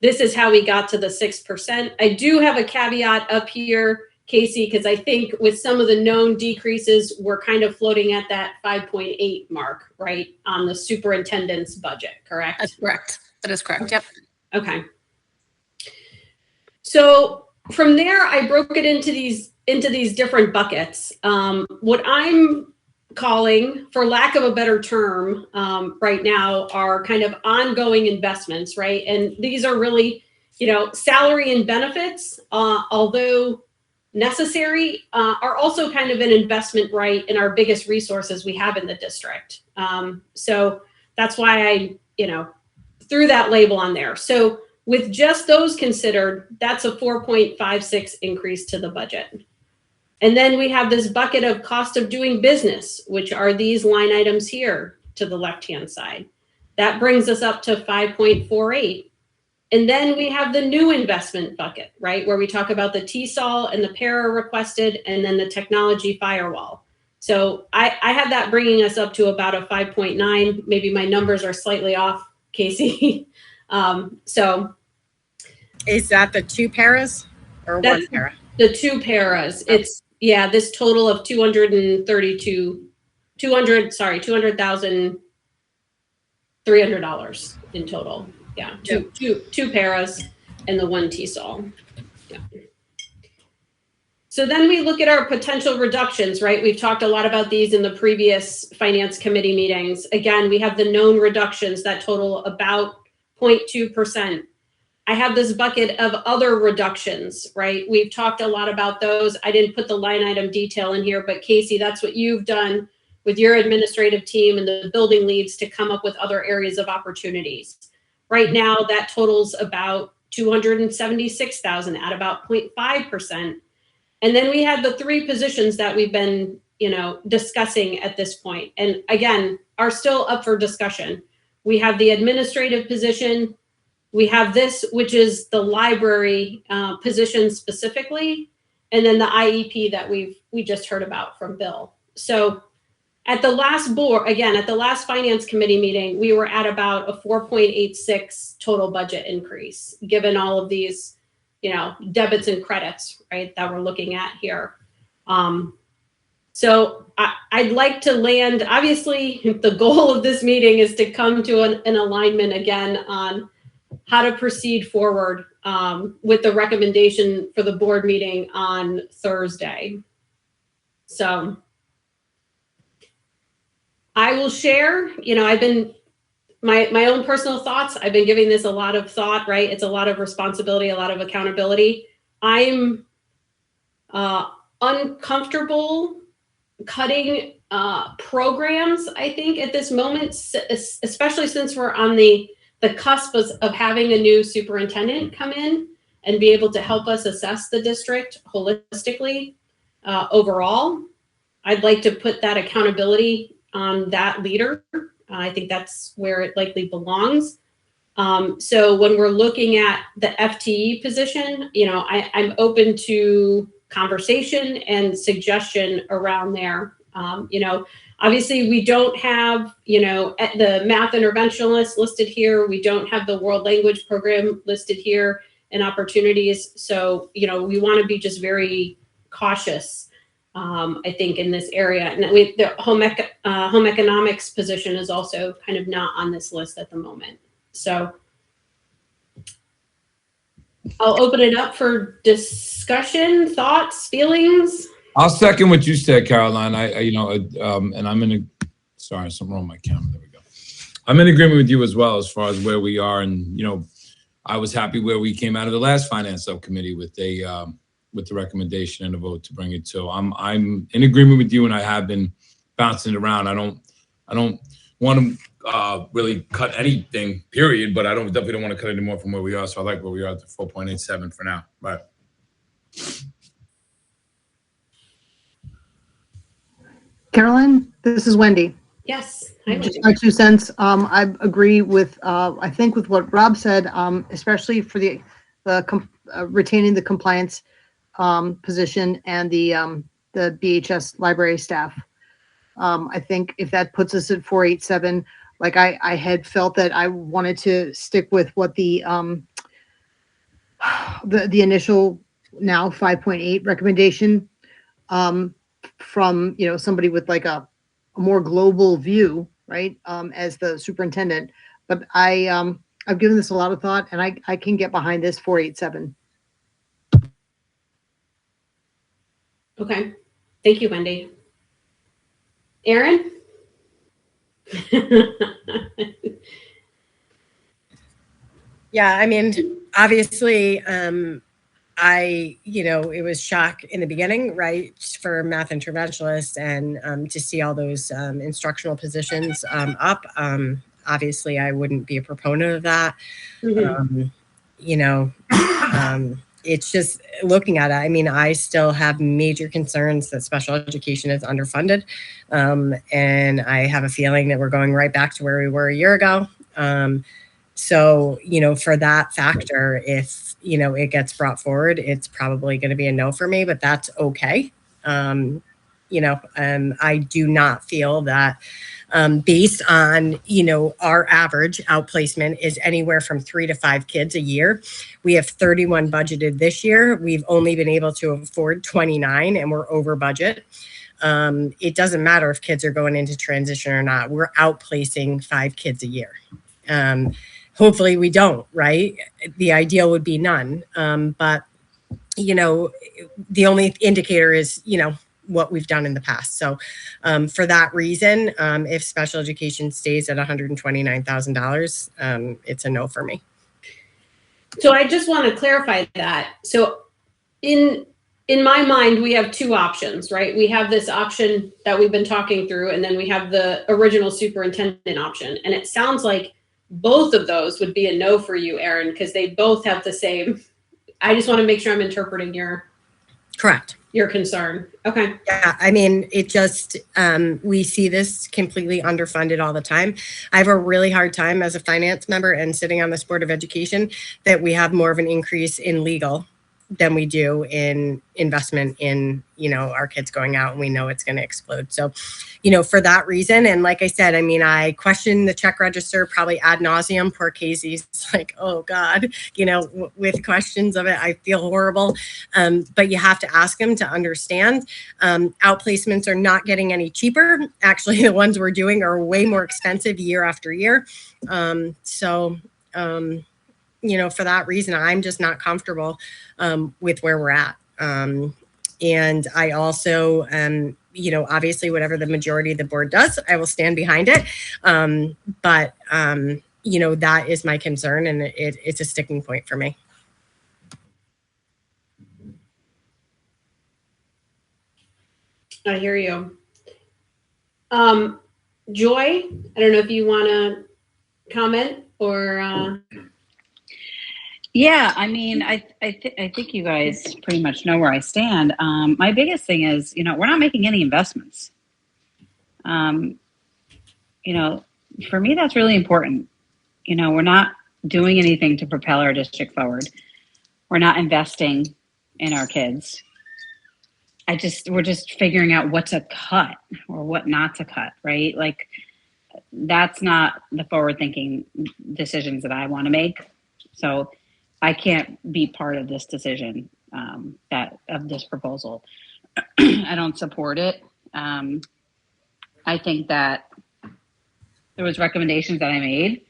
This is how we got to the 6%. I do have a caveat up here, Casey, because I think with some of the known decreases, we're kind of floating at that 5.8 mark, right, on the superintendent's budget, correct? That's correct. That is correct. Yep. Okay. So from there, I broke it into these different buckets. What I'm calling, for lack of a better term, right now are kind of ongoing investments, right? And these are really, salary and benefits, although necessary, are also kind of an investment, right, in our biggest resources we have in the district. So that's why I, threw that label on there. So with just those considered, that's a 4.56 increase to the budget. And then we have this bucket of cost of doing business, which are these line items here to the left-hand side. That brings us up to 5.48. And then we have the new investment bucket, right, where we talk about the TSOL and the para requested, and then the technology firewall. So I have that bringing us up to about a 5.9. Maybe my numbers are slightly off, Casey. So is that the two paras or one para? The two paras. Oh. It's this total of $200,300 in total. Yeah, two paras and the one TSOL. Yeah. So then we look at our potential reductions, right? We've talked a lot about these in the previous finance committee meetings. Again, we have the known reductions that total about 0.2%. I have this bucket of other reductions, right? We've talked a lot about those. I didn't put the line item detail in here, but Casey, that's what you've done with your administrative team and the building leads to come up with other areas of opportunities. Right now, that totals about $276,000 at about 0.5%. And then we have the three positions that we've been, discussing at this point. And again, are still up for discussion. We have the administrative position. We have this, which is the library position specifically, and then the IEP that we just heard about from Bill. So at the last finance committee meeting, we were at about a 4.86 total budget increase, given all of these, debits and credits, right, that we're looking at here. So I'd like to land, obviously, the goal of this meeting is to come to an alignment again on how to proceed forward with the recommendation for the board meeting on Thursday. So I will share, I've been, my own personal thoughts, I've been giving this a lot of thought, right? It's a lot of responsibility, a lot of accountability. I'm uncomfortable cutting programs, I think, at this moment, especially since we're on the cusp of having a new superintendent come in and be able to help us assess the district holistically overall. I'd like to put that accountability on that leader. I think that's where it likely belongs. So when we're looking at the FTE position, I'm open to conversation and suggestion around there. Obviously we don't have, the math interventionist listed here. We don't have the world language program listed here and opportunities. So, we want to be just very cautious, I think, in this area. And the home economics position is also kind of not on this list at the moment. So I'll open it up for discussion, thoughts, feelings. I'll second what you said, Caroline. And I'm sorry, something wrong with my camera. There we go. I'm in agreement with you as well as far as where we are. And, I was happy where we came out of the last finance subcommittee with the recommendation and a vote to bring it to. I'm in agreement with you, and I have been bouncing it around. I don't want to really cut anything, period, but definitely don't want to cut any more from where we are. So I like where we are at the 4.87 for now. Right. Caroline, this is Wendy. Yes. Hi, just my 2 cents. I agree with, I think with what Rob said, especially for the retaining the compliance position and the BHS library staff. I think if that puts us at 487, like I had felt that I wanted to stick with what the initial now 5.8 recommendation from somebody with like a more global view, right, as the superintendent. But I've given this a lot of thought, and I can get behind this 487. Okay, thank you, Wendy. Aaron? Yeah, I mean, obviously, it was shock in the beginning, right, for math interventionists, and to see all those instructional positions up. Obviously, I wouldn't be a proponent of that. Mm-hmm. It's just looking at it. I mean, I still have major concerns that special education is underfunded. And I have a feeling that we're going right back to where we were a year ago. So, for that factor, if, it gets brought forward, it's probably going to be a no for me, but that's okay. I do not feel that based on, our average outplacement is anywhere from 3 to 5 kids a year. We have 31 budgeted this year. We've only been able to afford 29, and we're over budget. It doesn't matter if kids are going into transition or not. We're outplacing 5 kids a year. Hopefully we don't, right? The ideal would be none. But, the only indicator is, what we've done in the past. So for that reason, if special education stays at $129,000, it's a no for me. So I just want to clarify that. So in my mind, we have 2 options, right? We have this option that we've been talking through, and then we have the original superintendent option. And it sounds like both of those would be a no for you, Aaron, because they both have the same. I just want to make sure I'm interpreting your concern. Okay. Yeah, I mean, it just, we see this completely underfunded all the time. I have a really hard time as a finance member and sitting on this Board of Education that we have more of an increase in legal than we do in investment in, you know, our kids going out, and we know it's going to explode. So, you know, for that reason, and like I said, I mean, I question the check register probably ad nauseum. Poor Casey's like, oh God, you know, with questions of it, I feel horrible. But you have to ask them to understand. Outplacements are not getting any cheaper. Actually, the ones we're doing are way more expensive year after year. You know, for that reason, I'm just not comfortable with where we're at. And I also, you know, obviously whatever the majority of the board does, I will stand behind it. But, you know, that is my concern, and it's a sticking point for me. I hear you. Joy, I don't know if you want to comment or... Yeah, I mean, I think you guys pretty much know where I stand. My biggest thing is, you know, we're not making any investments. You know, for me, that's really important. You know, we're not doing anything to propel our district forward. We're not investing in our kids. We're just figuring out what to cut or what not to cut, right? Like, that's not the forward-thinking decisions that I want to make. So I can't be part of this decision, of this proposal. I don't support it. I think that there was recommendations that I made.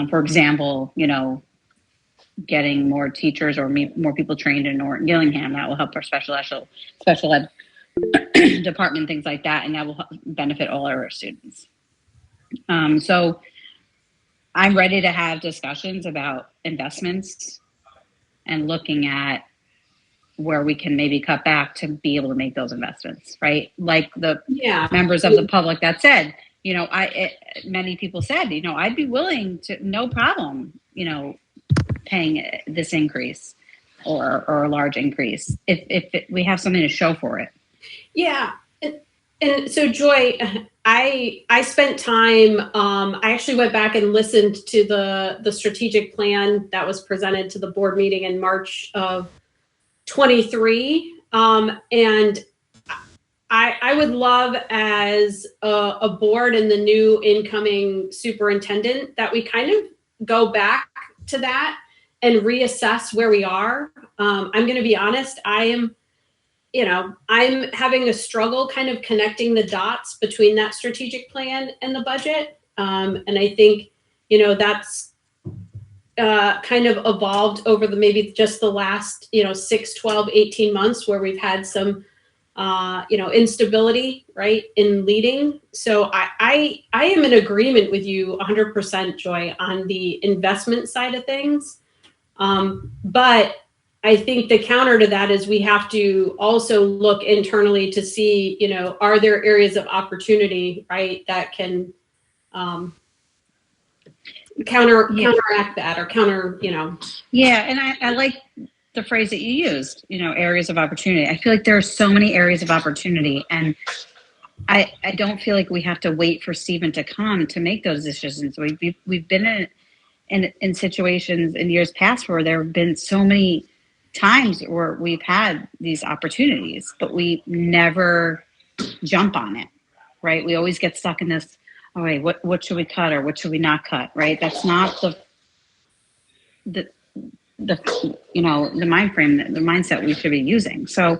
For example, you know, getting more teachers or more people trained in Norton Gillingham, that will help our special ed department, things like that, and that will benefit all our students. So I'm ready to have discussions about investments and looking at where we can maybe cut back to be able to make those investments, right? Like the members of the public that said, you know, many people said, you know, I'd be willing to, no problem, you know, paying this increase or a large increase if we have something to show for it. Yeah. And so Joy, I spent time, I actually went back and listened to the strategic plan that was presented to the board meeting in March of 23. And I would love, as a board and the new incoming superintendent, that we kind of go back to that and reassess where we are. I'm going to be honest, I'm having a struggle kind of connecting the dots between that strategic plan and the budget. And I think, you know, that's kind of evolved over maybe just the last, 6, 12, 18 months, where we've had some, instability, right, in leading. So I am in agreement with you 100%, Joy, on the investment side of things. But I think the counter to that is we have to also look internally to see, are there areas of opportunity, right, that can counteract that or counter, Yeah, and I like the phrase that you used, areas of opportunity. I feel like there are so many areas of opportunity, and I don't feel like we have to wait for Stephen to come to make those decisions. We've been in situations in years past where there have been so many times where we've had these opportunities, but we never jump on it, right? We always get stuck in this, all right, what should we cut or what should we not cut, right? That's not the mind frame, the mindset we should be using. So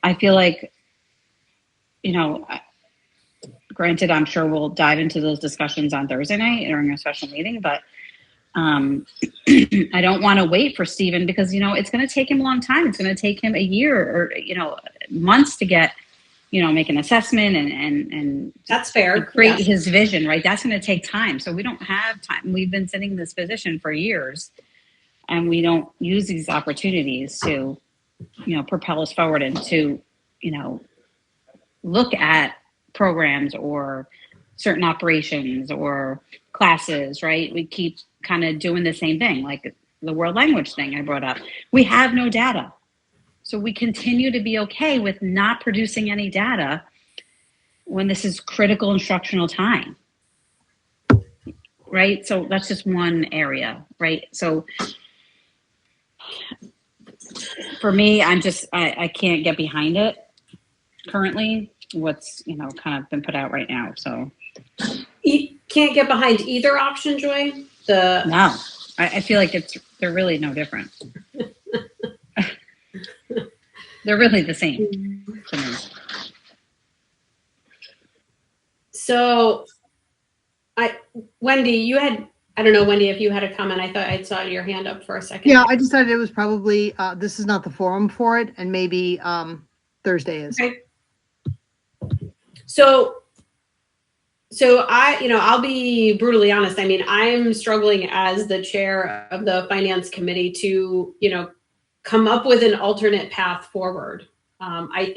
I feel like, granted, I'm sure we'll dive into those discussions on Thursday night during a special meeting, but I don't want to wait for Stephen because, it's going to take him a long time. It's going to take him a year or, months to get, make an assessment and that's fair. Create his vision, right? That's going to take time. So we don't have time. We've been sitting in this position for years and we don't use these opportunities to, propel us forward and to, look at programs or certain operations or classes, right? We keep kind of doing the same thing, like the world language thing I brought up. We have no data. So we continue to be okay with not producing any data when this is critical instructional time, right? So that's just one area, right? So for me, I can't get behind it currently, what's, kind of been put out right now, so. You can't get behind either option, Joy? No, I feel like they're really no different. They're really the same to me. So, Wendy, I don't know, Wendy, if you had a comment. I thought I saw your hand up for a second. Yeah, I decided it was probably, this is not the forum for it, and maybe Thursday is. Okay. So I'll be brutally honest. I mean, I'm struggling as the chair of the finance committee to, come up with an alternate path forward. I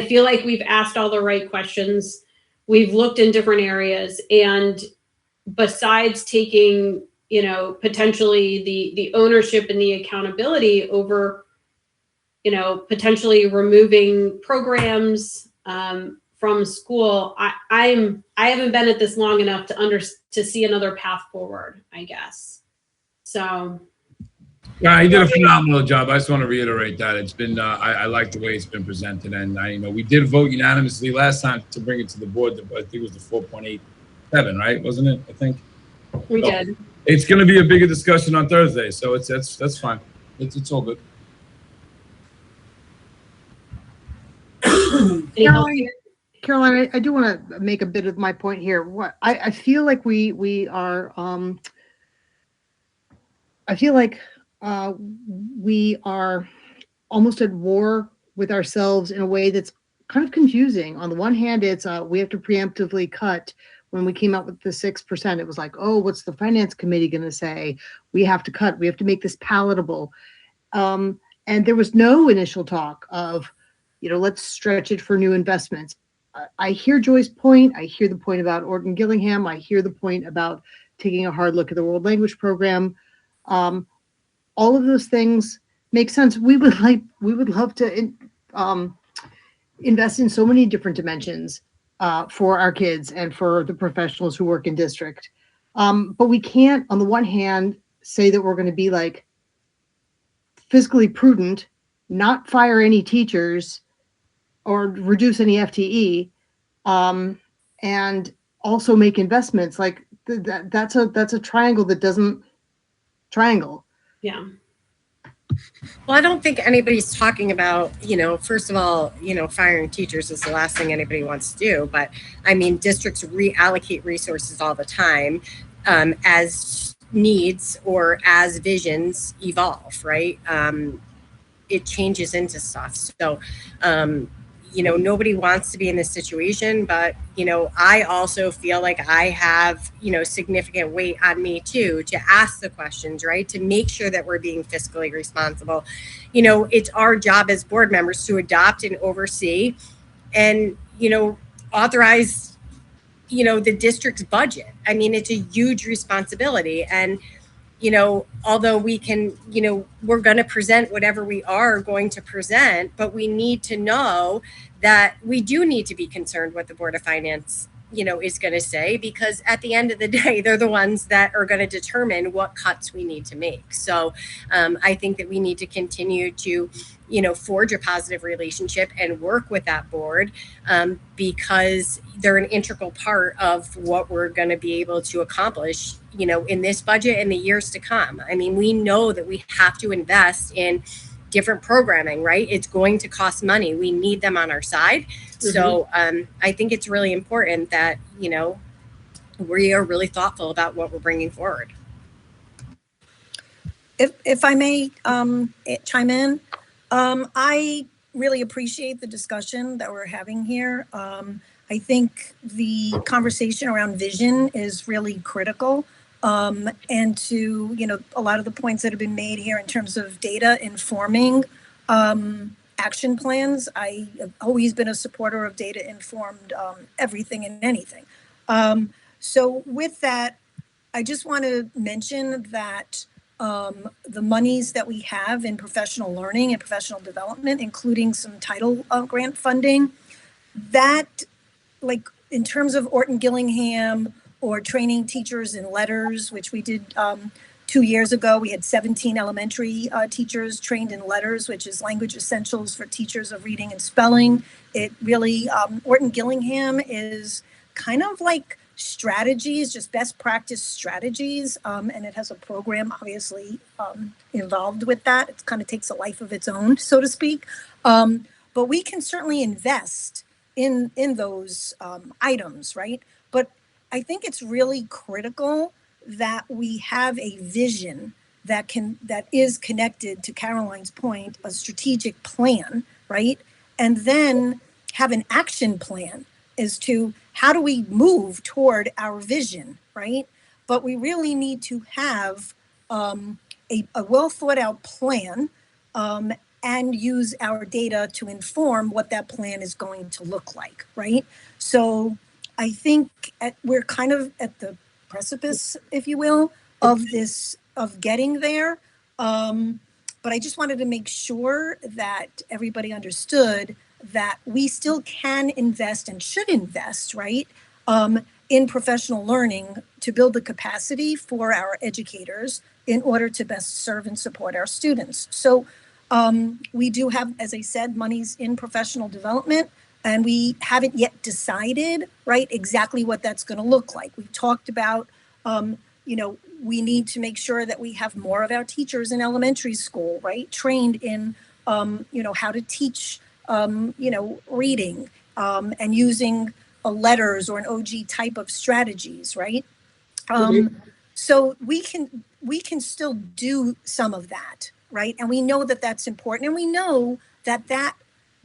feel like we've asked all the right questions. We've looked in different areas, and besides taking, potentially the ownership and the accountability over, potentially removing programs, from school, I haven't been at this long enough to see another path forward, I guess. So. Yeah, he did a phenomenal job. I just want to reiterate that it's been. I like the way it's been presented, and we did vote unanimously last time to bring it to the board. I think it was the 4.87, right? Wasn't it? I think we did. It's going to be a bigger discussion on Thursday, so that's fine. It's all good. Caroline, I do want to make a bit of my point here. What I feel like we are, I feel like we are almost at war with ourselves in a way that's kind of confusing. On the one hand, it's we have to preemptively cut. When we came up with the 6%, it was like, oh, what's the finance committee going to say? We have to cut. We have to make this palatable. And there was no initial talk of, let's stretch it for new investments. I hear Joy's point. I hear the point about Orton Gillingham. I hear the point about taking a hard look at the world language program. All of those things make sense. We would love to invest in so many different dimensions for our kids and for the professionals who work in district. But we can't, on the one hand, say that we're going to be like fiscally prudent, not fire any teachers or reduce any FTE, and also make investments. Like that's a triangle that doesn't triangle. Yeah. Well, I don't think anybody's talking about, first of all, firing teachers is the last thing anybody wants to do. But I mean, districts reallocate resources all the time as needs or as visions evolve, right? It changes into stuff. So, nobody wants to be in this situation, but, I also feel like I have, significant weight on me too, to ask the questions, right? To make sure that we're being fiscally responsible. It's our job as board members to adopt and oversee and, authorize, the district's budget. I mean, it's a huge responsibility. And, although we can, we're going to present whatever we are going to present, but we need to know that we do need to be concerned what the Board of Finance, is going to say, because at the end of the day, they're the ones that are going to determine what cuts we need to make. So I think that we need to continue to, forge a positive relationship and work with that board because they're an integral part of what we're going to be able to accomplish, in this budget and the years to come. I mean, we know that we have to invest in different programming, right? It's going to cost money. We need them on our side. Mm-hmm. So I think it's really important that, we are really thoughtful about what we're bringing forward. If I may chime in, I really appreciate the discussion that we're having here. I think the conversation around vision is really critical. And to, a lot of the points that have been made here in terms of data informing action plans. I have always been a supporter of data informed everything and anything. So with that, I just want to mention that the monies that we have in professional learning and professional development, including some title grant funding, that, like in terms of Orton Gillingham or training teachers in letters, which we did 2 years ago, we had 17 elementary teachers trained in letters, which is language essentials for teachers of reading and spelling. It really, Orton Gillingham is kind of like strategies, just best practice strategies. And it has a program obviously involved with that. It kind of takes a life of its own, so to speak. But we can certainly invest in those items, right? But I think it's really critical that we have a vision that is connected to Caroline's point, a strategic plan, right? And then have an action plan as to how do we move toward our vision, right? But we really need to have a well thought out plan and use our data to inform what that plan is going to look like, right? So I think we're kind of at the precipice, if you will, of getting there. But I just wanted to make sure that everybody understood that we still can invest and should invest, right, in professional learning to build the capacity for our educators in order to best serve and support our students. So we do have, as I said, monies in professional development. And we haven't yet decided, right, exactly what that's going to look like. We've talked about, we need to make sure that we have more of our teachers in elementary school, right, trained in, how to teach, reading and using letters or an OG type of strategies, right? So we can still do some of that, right? And we know that that's important, and we know that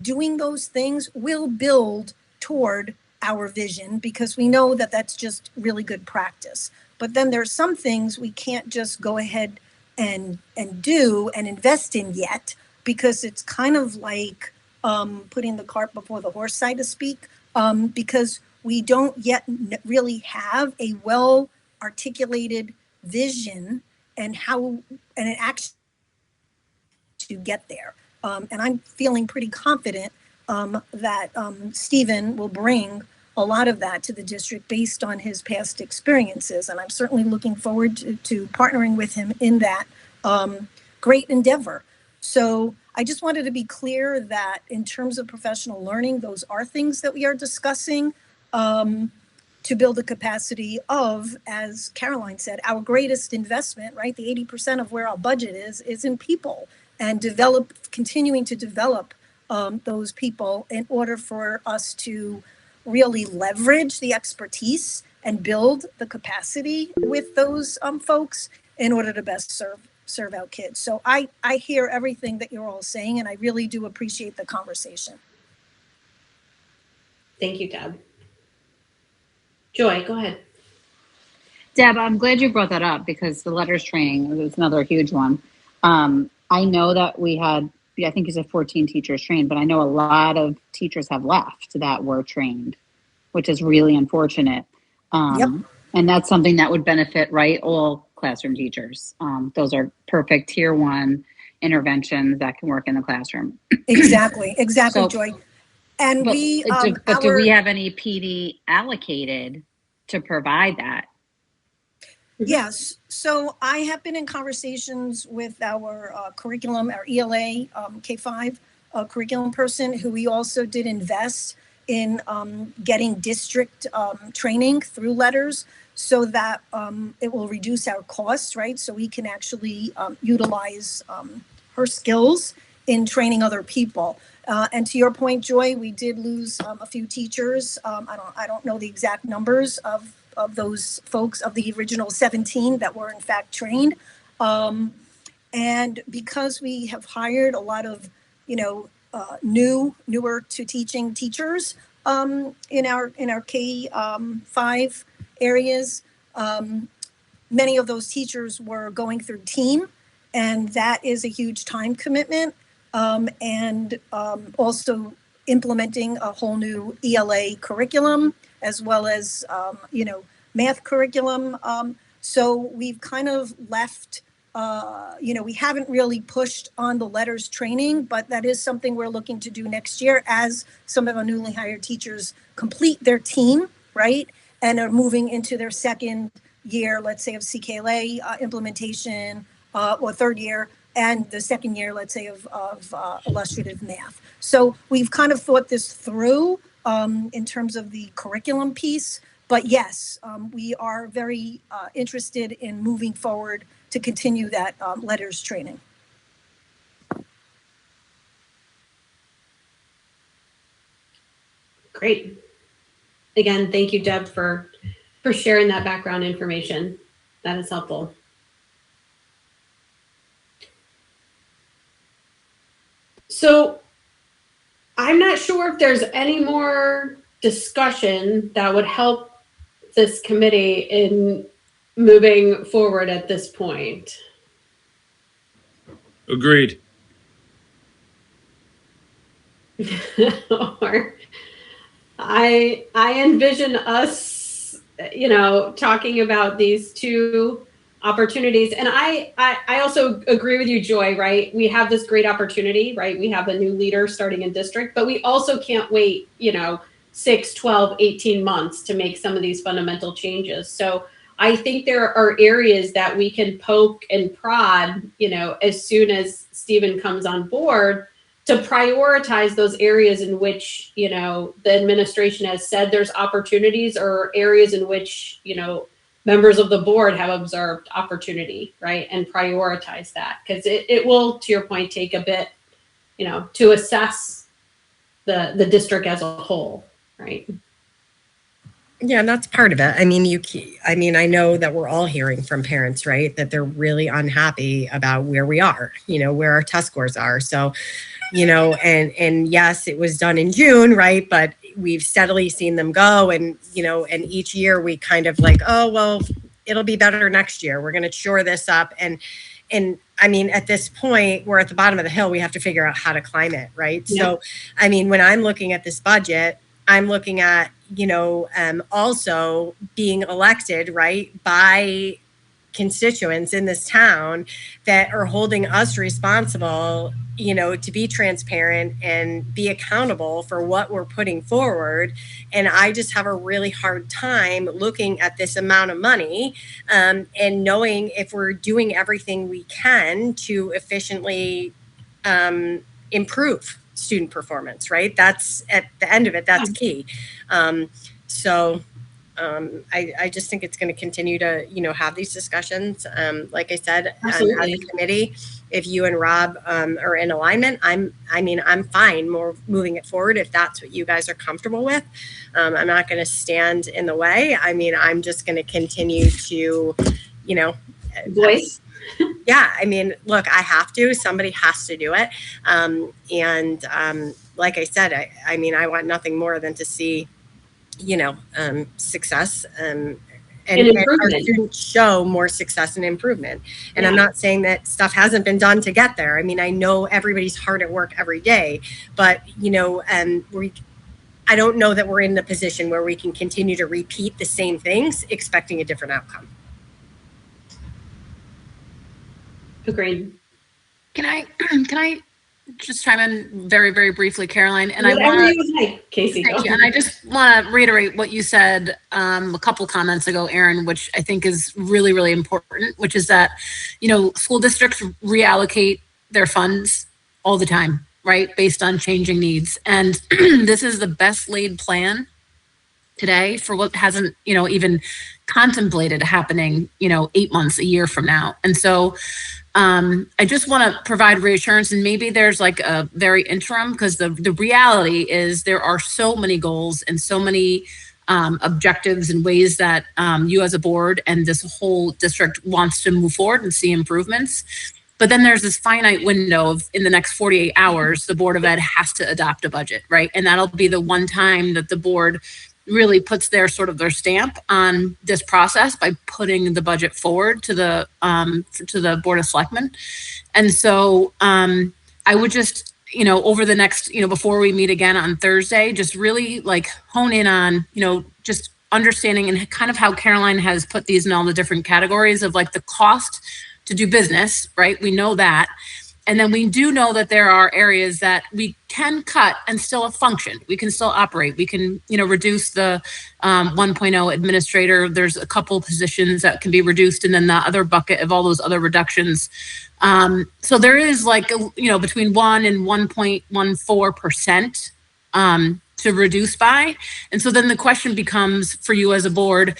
doing those things will build toward our vision because we know that that's just really good practice. But then there's some things we can't just go ahead and do and invest in yet because it's kind of like putting the cart before the horse, so to speak, because we don't yet really have a well articulated vision and an action to get there. And I'm feeling pretty confident that Stephen will bring a lot of that to the district based on his past experiences. And I'm certainly looking forward to partnering with him in that great endeavor. So I just wanted to be clear that in terms of professional learning, those are things that we are discussing to build the capacity of, as Caroline said, our greatest investment, right? The 80% of where our budget is in people. And continuing to develop those people in order for us to really leverage the expertise and build the capacity with those folks in order to best serve our kids. So I hear everything that you're all saying, and I really do appreciate the conversation. Thank you, Deb. Joy, go ahead. Deb, I'm glad you brought that up because the letters training is another huge one. I know that we had, I think you said 14 teachers trained, but I know a lot of teachers have left that were trained, which is really unfortunate. Yep. And that's something that would benefit, right, all classroom teachers. Those are perfect tier 1 interventions that can work in the classroom. Exactly, so, Joy. And do we have any PD allocated to provide that? Yes. So I have been in conversations with our curriculum, our ELA K-5 curriculum person, who we also did invest in getting district training through letters so that it will reduce our costs, right? So we can actually utilize her skills in training other people. And to your point, Joy, we did lose a few teachers. I don't know the exact numbers of those folks, of the original 17 that were in fact trained. And because we have hired a lot of, newer to teaching teachers in our K-5 areas, many of those teachers were going through team, and that is a huge time commitment. And also implementing a whole new ELA curriculum, as well as, math curriculum. So we've kind of left, we haven't really pushed on the letters training, but that is something we're looking to do next year as some of our newly hired teachers complete their team, right? And are moving into their second year, let's say, of CKLA implementation, or third year, and the second year, let's say, of illustrative math. So we've kind of thought this through in terms of the curriculum piece. But yes, we are very interested in moving forward to continue that letters training. Great. Again, thank you, Deb, for sharing that background information. That is helpful. So I'm not sure if there's any more discussion that would help this committee in moving forward at this point. Agreed. Or I envision us, talking about these two opportunities. And I also agree with you, Joy, right? We have this great opportunity, right? We have a new leader starting in district, but we also can't wait, 6, 12, 18 months to make some of these fundamental changes. So I think there are areas that we can poke and prod, as soon as Stephen comes on board, to prioritize those areas in which, the administration has said there's opportunities, or areas in which, members of the board have observed opportunity, right? And prioritize that, because it will, to your point, take a bit, to assess the district as a whole, right? Yeah, and that's part of it. I mean, I know that we're all hearing from parents, right, that they're really unhappy about where we are, where our test scores are. So, and yes, it was done in June, right? But we've steadily seen them go, and and each year we kind of like, oh, well, it'll be better next year. We're going to shore this up. And I mean, at this point, we're at the bottom of the hill. We have to figure out how to climb it, right? Yeah. So, I mean, when I'm looking at this budget, I'm looking at, also being elected, right, by constituents in this town that are holding us responsible, to be transparent and be accountable for what we're putting forward. And I just have a really hard time looking at this amount of money and knowing if we're doing everything we can to efficiently improve student performance, right? That's at the end of it, that's key. I just think it's going to continue to, have these discussions. Like I said, as a committee, if you and Rob are in alignment, I'm fine moving it forward if that's what you guys are comfortable with. I'm not going to stand in the way. I mean, I'm just going to continue to, voice. Yeah, I mean, look, I have to. Somebody has to do it. Like I said, I mean, I want nothing more than to see, success and our students show more success and improvement. And I'm not saying that stuff hasn't been done to get there. I mean, I know everybody's hard at work every day, but, I don't know that we're in the position where we can continue to repeat the same things, expecting a different outcome. Agreed. Can I just chime in very, very briefly, Caroline? And Casey. Thank you. And I just want to reiterate what you said a couple comments ago, Aaron, which I think is really, really important, which is that, school districts reallocate their funds all the time, right? Based on changing needs. And this is the best laid plan today for what hasn't, even contemplated happening, 8 months, a year from now. And so I just want to provide reassurance, and maybe there's like a very interim, because the reality is there are so many goals and so many objectives and ways that you as a board and this whole district wants to move forward and see improvements. But then there's this finite window of, in the next 48 hours, the Board of Ed has to adopt a budget, right? And that'll be the one time that the board really puts their stamp on this process by putting the budget forward to the Board of Selectmen. And so I would just, over the next, before we meet again on Thursday, just really like hone in on, just understanding and kind of how Caroline has put these in all the different categories of like the cost to do business, right? We know that. And then we do know that there are areas that we can cut and still function. We can still operate. We can, reduce the 1.0 administrator. There's a couple positions that can be reduced, and then the other bucket of all those other reductions. So there is between 1 and 1.14% to reduce by. And so then the question becomes for you as a board,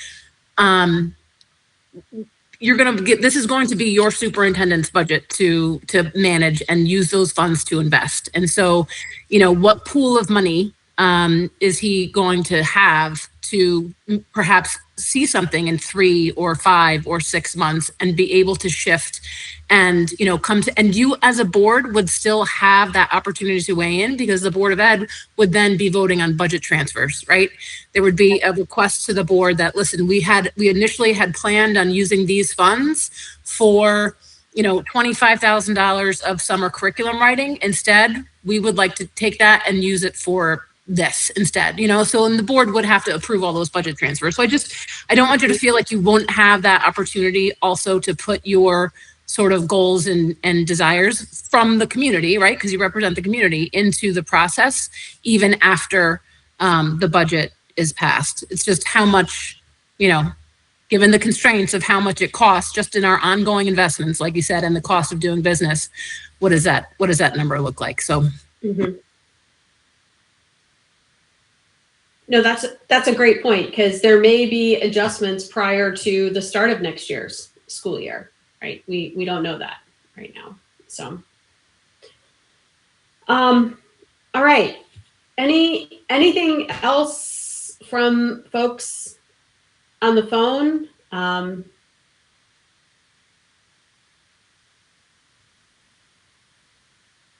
this is going to be your superintendent's budget to manage and use those funds to invest. And so, what pool of money is he going to have to perhaps see something in 3 or 5 or 6 months and be able to shift and, and you as a board would still have that opportunity to weigh in, because the Board of Ed would then be voting on budget transfers, right? There would be a request to the board that, listen, we initially had planned on using these funds for, $25,000 of summer curriculum writing. Instead, we would like to take that and use it for this instead, so and the board would have to approve all those budget transfers. So I don't want you to feel like you won't have that opportunity also to put your sort of goals and desires from the community, right? Because you represent the community, into the process, even after the budget is passed. It's just how much, given the constraints of how much it costs just in our ongoing investments, like you said, and the cost of doing business, what does that number look like? So. Mm-hmm. No, that's a great point, because there may be adjustments prior to the start of next year's school year, right? We don't know that right now. So, all right. Anything else from folks on the phone?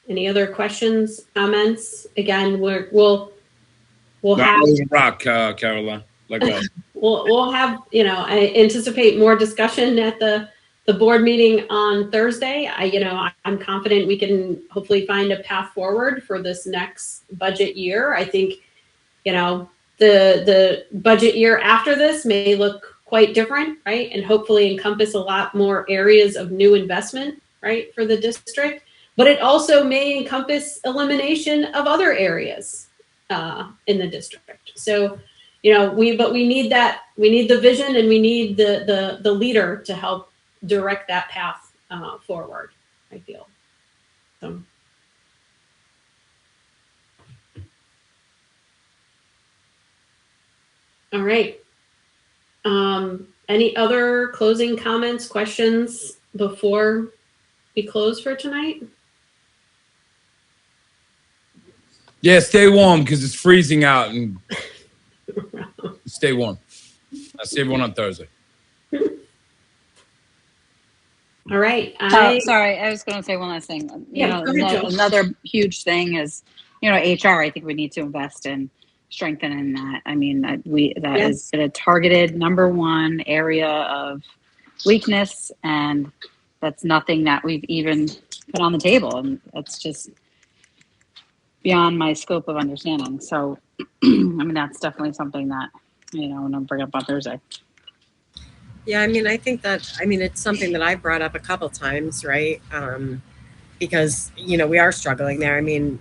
Any other questions, comments? Again, we'll have rock, Caroline. Like that. we'll have, I anticipate more discussion at the board meeting on Thursday. I'm confident we can hopefully find a path forward for this next budget year. I think, the budget year after this may look quite different, right? And hopefully encompass a lot more areas of new investment, right, for the district. But it also may encompass elimination of other areas in the district. So, we need that. We need the vision, and we need the leader to help direct that path forward, I feel. So. All right. Any other closing comments, questions before we close for tonight? Yeah, stay warm because it's freezing out, and stay warm. I'll see everyone on Thursday. All right. Sorry, I was going to say one last thing. Another huge thing is, HR. I think we need to invest in strengthening that. I mean, that is a targeted number one area of weakness, and that's nothing that we've even put on the table, and that's just beyond my scope of understanding. So, that's definitely something that, I'm bring up on Thursday. Yeah, I think that, it's something that I brought up a couple times, right? Because, we are struggling there. We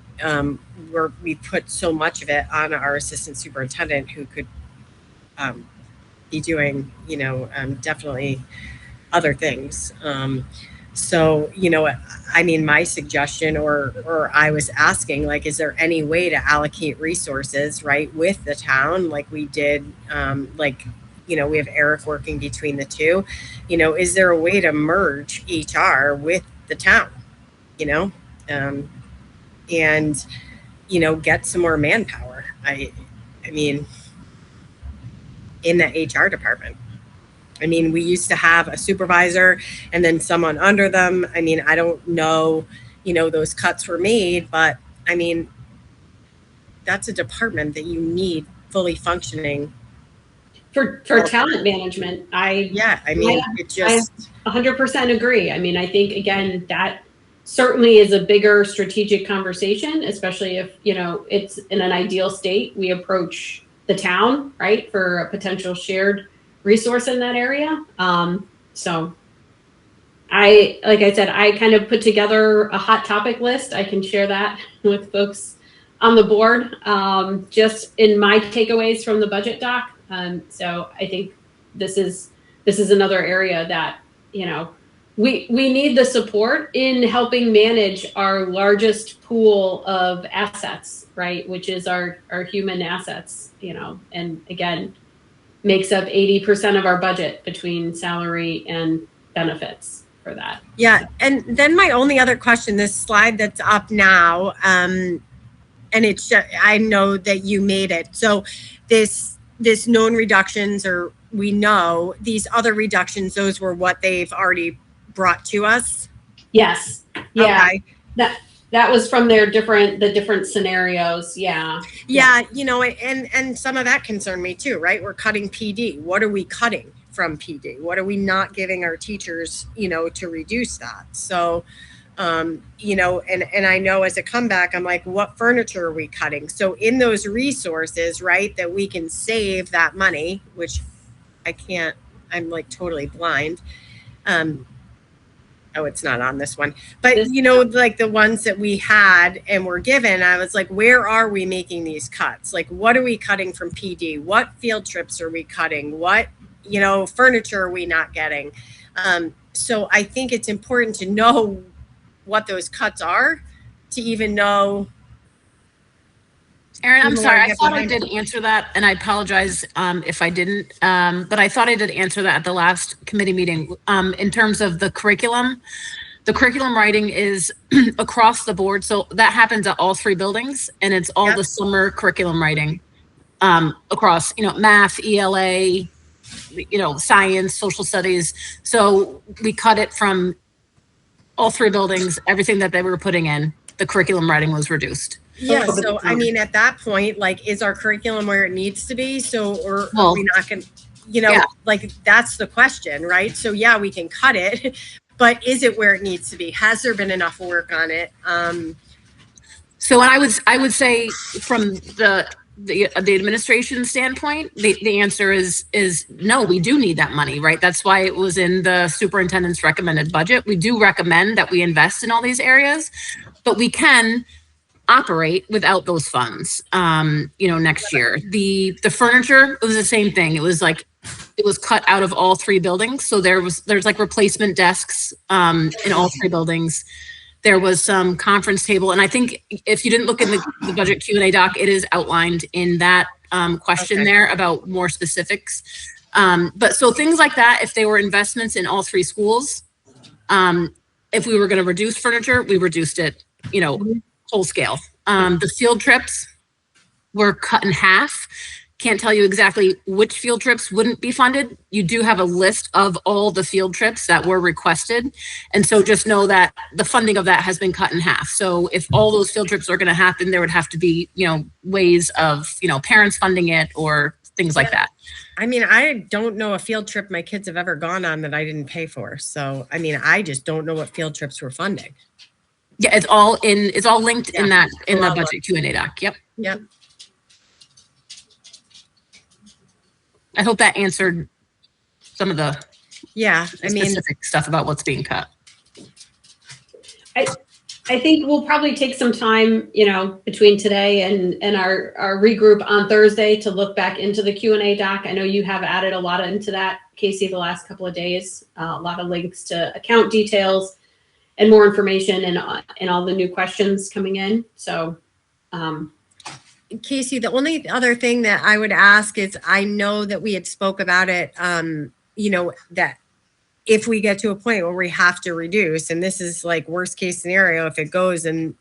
put so much of it on our assistant superintendent, who could be doing, definitely other things. So, my suggestion or I was asking, is there any way to allocate resources, right, with the town, like we did, we have Eric working between the two, is there a way to merge HR with the town, and, get some more manpower. In the HR department. We used to have a supervisor and then someone under them. I don't know, those cuts were made, but that's a department that you need fully functioning. For talent management, I 100% agree. I think, again, that certainly is a bigger strategic conversation, especially if, it's in an ideal state, we approach the town, right, for a potential shared resource in that area. So like I said, I kind of put together a hot topic list. I can share that with folks on the board, just in my takeaways from the budget doc. So I think this is another area that, you know, we need the support in helping manage our largest pool of assets, right? Which is our human assets, you know, and again, makes up 80% of our budget between salary and benefits for that. Yeah. And then my only other question, this slide that's up now, and it's, I know that you made it. So this known reductions, or we know these other reductions, those were what they've already brought to us. Yes. Yeah. Okay. That was from the different scenarios. Yeah. Yeah. You know, and some of that concerned me too, right? We're cutting PD. What are we cutting from PD? What are we not giving our teachers, you know, to reduce that? So, you know, and I know as a comeback, I'm like, what furniture are we cutting? So in those resources, right, that we can save that money, which I can't, I'm like totally blind. Oh, it's not on this one, but you know, like the ones that we had and were given, I was like, where are we making these cuts? Like, what are we cutting from PD? What field trips are we cutting? What, you know, furniture are we not getting? So I think it's important to know what those cuts are to even know. Erin, I'm sorry. I thought I did answer that, and I apologize if I didn't. But I thought I did answer that at the last committee meeting. In terms of the curriculum writing is across the board. So that happens at all 3 buildings, and it's all the summer curriculum writing across, you know, math, ELA, you know, science, social studies. So we cut it from all 3 buildings. Everything that they were putting in, the curriculum writing was reduced. Yeah, so I mean, at that point, like, is our curriculum where it needs to be? So, or are we not going to, you know, like, that's the question, right? So yeah, we can cut it, but is it where it needs to be? Has there been enough work on it? So I would say from the administration standpoint, the answer is no, we do need that money, right? That's why it was in the superintendent's recommended budget. We do recommend that we invest in all these areas, but we can operate without those funds, you know, next year. The furniture, it was the same thing. It was like, it was cut out of all 3 buildings. So there's like replacement desks in all 3 buildings. There was some conference table. And I think if you didn't look in the budget Q&A doc, it is outlined in that question there about more specifics. But so things like that, if they were investments in all 3 schools, if we were going to reduce furniture, we reduced it, you know, whole scale. The field trips were cut in half. Can't tell you exactly which field trips wouldn't be funded. You do have a list of all the field trips that were requested. And so just know that the funding of that has been cut in half. So if all those field trips are going to happen, there would have to be, you know, ways of, you know, parents funding it or things like that. I mean, I don't know a field trip my kids have ever gone on that I didn't pay for. So, I mean, I just don't know what field trips we're funding. Yeah, it's all linked in the budget Q&A doc. Yep. Yep. I hope that answered some of the specific stuff about what's being cut. I think we'll probably take some time, you know, between today and our regroup on Thursday to look back into the Q&A doc. I know you have added a lot into that, Casey, the last couple of days, a lot of links to account details and more information and all the new questions coming in. So, Casey, the only other thing that I would ask is, I know that we had spoke about it, you know, that if we get to a point where we have to reduce, and this is like worst case scenario, if it goes and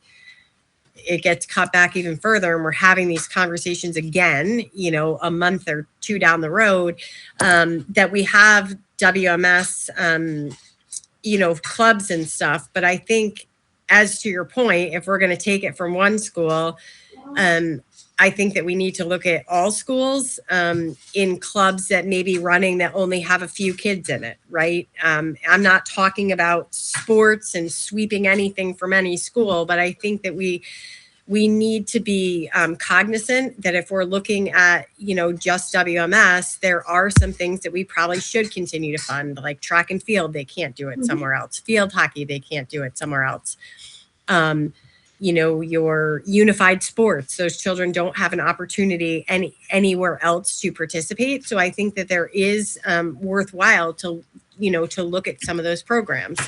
it gets cut back even further and we're having these conversations again, you know, a month or 2 down the road, that we have WMS, you know, clubs and stuff. But I think, as to your point, if we're going to take it from one school, I think that we need to look at all schools in clubs that may be running that only have a few kids in it, right? I'm not talking about sports and sweeping anything from any school, but I think that we we need to be cognizant that if we're looking at, just WMS, there are some things that we probably should continue to fund, like track and field. They can't do it somewhere else. Field hockey, they can't do it somewhere else. Your unified sports, those children don't have an opportunity anywhere else to participate. So I think that there is worthwhile to look at some of those programs.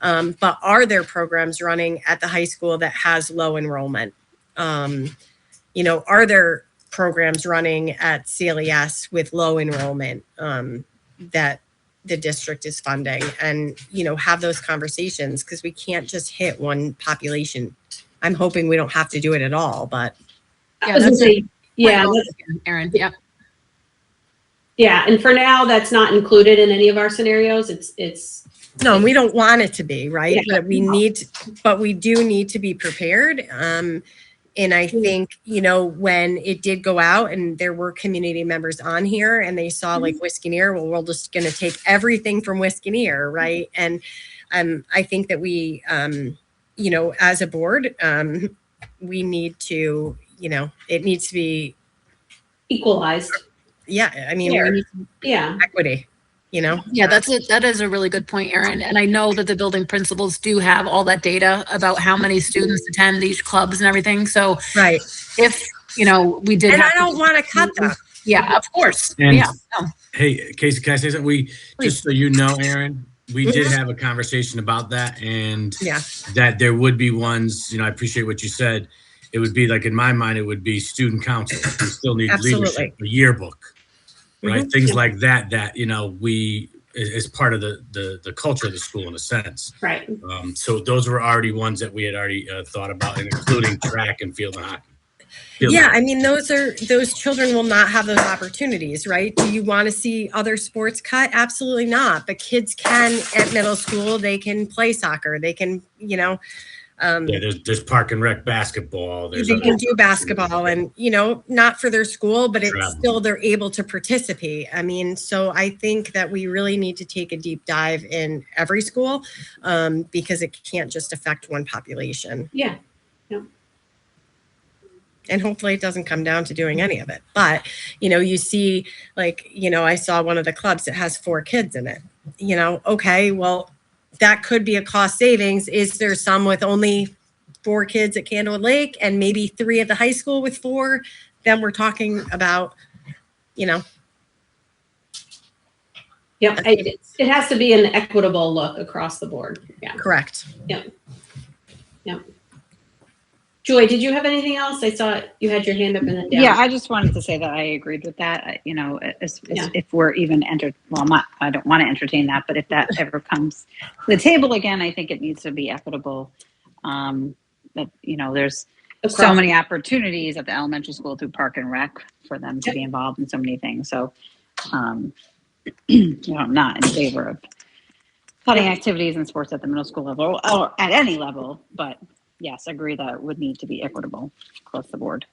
But are there programs running at the high school that has low enrollment? Are there programs running at CLES with low enrollment that the district is funding? And, have those conversations, because we can't just hit one population. I'm hoping we don't have to do it at all, but. Erin, yep. Yeah, and for now, that's not included in any of our scenarios. No, we don't want it to be, right? Yeah. But we do need to be prepared. And I think, when it did go out and there were community members on here and they saw like Wisconsin, well, we're just going to take everything from Wisconsin, right? And I think that we, as a board, we need to, it needs to be equalized. Yeah, I mean, we need equity. Yeah, that is a really good point, Erin. And I know that the building principals do have all that data about how many students attend these clubs and everything. So right, if we did, and I don't want to cut them. Yeah, of course. And yeah. No. Hey, Casey, can I say something? Just so you know, Erin, we did have a conversation about that, and that there would be ones. I appreciate what you said. It would be like, in my mind, it would be student council. We still need leadership, a yearbook. Right, things like that we is part of the culture of the school in a sense. Right. So those were already ones that we had already thought about, including track and field and hockey. I mean, those children will not have those opportunities, right? Do you want to see other sports cut? Absolutely not. But kids can at middle school. They can play soccer. They can, there's park and rec basketball. They can do basketball and, not for their school, but it's still, they're able to participate. I mean, so I think that we really need to take a deep dive in every school because it can't just affect one population. Yeah. And hopefully it doesn't come down to doing any of it. But, you see, like, I saw one of the clubs that has 4 kids in it. Okay, well, that could be a cost savings. Is there some with only 4 kids at Candlewood Lake and maybe 3 at the high school with 4? Then we're talking about, Yep. It has to be an equitable look across the board. Yeah. Correct. Yep. Joy, did you have anything else? I saw you had your hand up and then down. Yeah, I just wanted to say that I agreed with that. If we're even I don't want to entertain that, but if that ever comes to the table again, I think it needs to be equitable. There's so many opportunities at the elementary school through Park and Rec for them to be involved in so many things. So, I'm not in favor of cutting activities and sports at the middle school level or at any level, but yes, agree that it would need to be equitable across the board.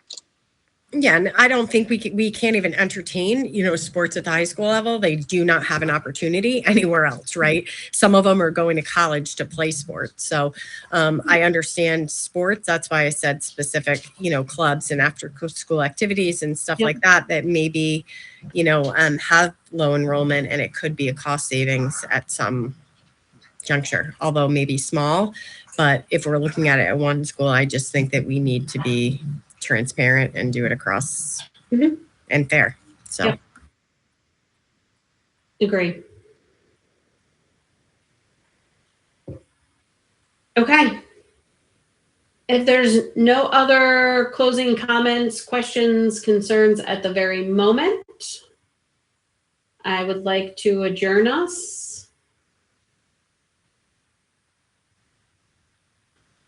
Yeah, and I don't think we can't even entertain, sports at the high school level. They do not have an opportunity anywhere else, right? Some of them are going to college to play sports. So I understand sports. That's why I said specific, clubs and after school activities and stuff like that maybe, have low enrollment, and it could be a cost savings at some juncture, although maybe small. But if we're looking at it at one school, I just think that we need to be transparent and do it across and fair. So, agree. Okay. If there's no other closing comments, questions, concerns at the very moment, I would like to adjourn us.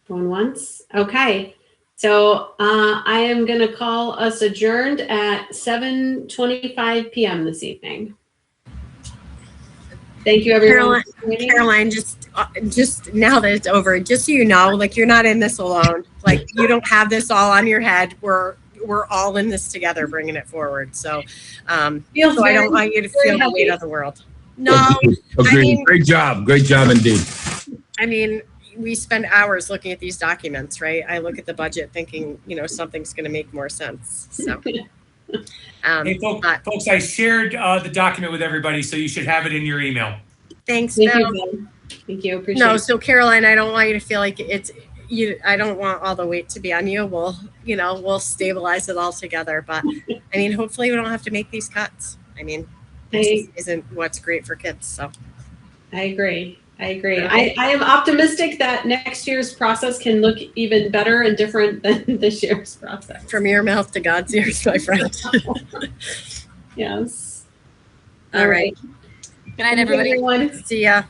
Going once. Okay. So I am going to call us adjourned at 7:25 p.m. this evening. Thank you, everyone. Caroline, just now that it's over, just so you know, like, you're not in this alone. Like, you don't have this all on your head. We're all in this together, bringing it forward. So, I don't want you to feel the weight of the world. No, agreed. Great job indeed. I mean, we spend hours looking at these documents, right? I look at the budget thinking, something's going to make more sense. So, hey, folks, I shared the document with everybody, so you should have it in your email. Thanks, Thank Bill. you. Thank you. Appreciate No, it. so Caroline, I don't want you to feel like it's you. I don't want all the weight to be on you. We'll stabilize it all together. But I mean, hopefully, we don't have to make these cuts. I mean, this isn't what's great for kids. So I agree. I am optimistic that next year's process can look even better and different than this year's process. From your mouth to God's ears, my friend. Yes. All right. Good night, everybody. See ya.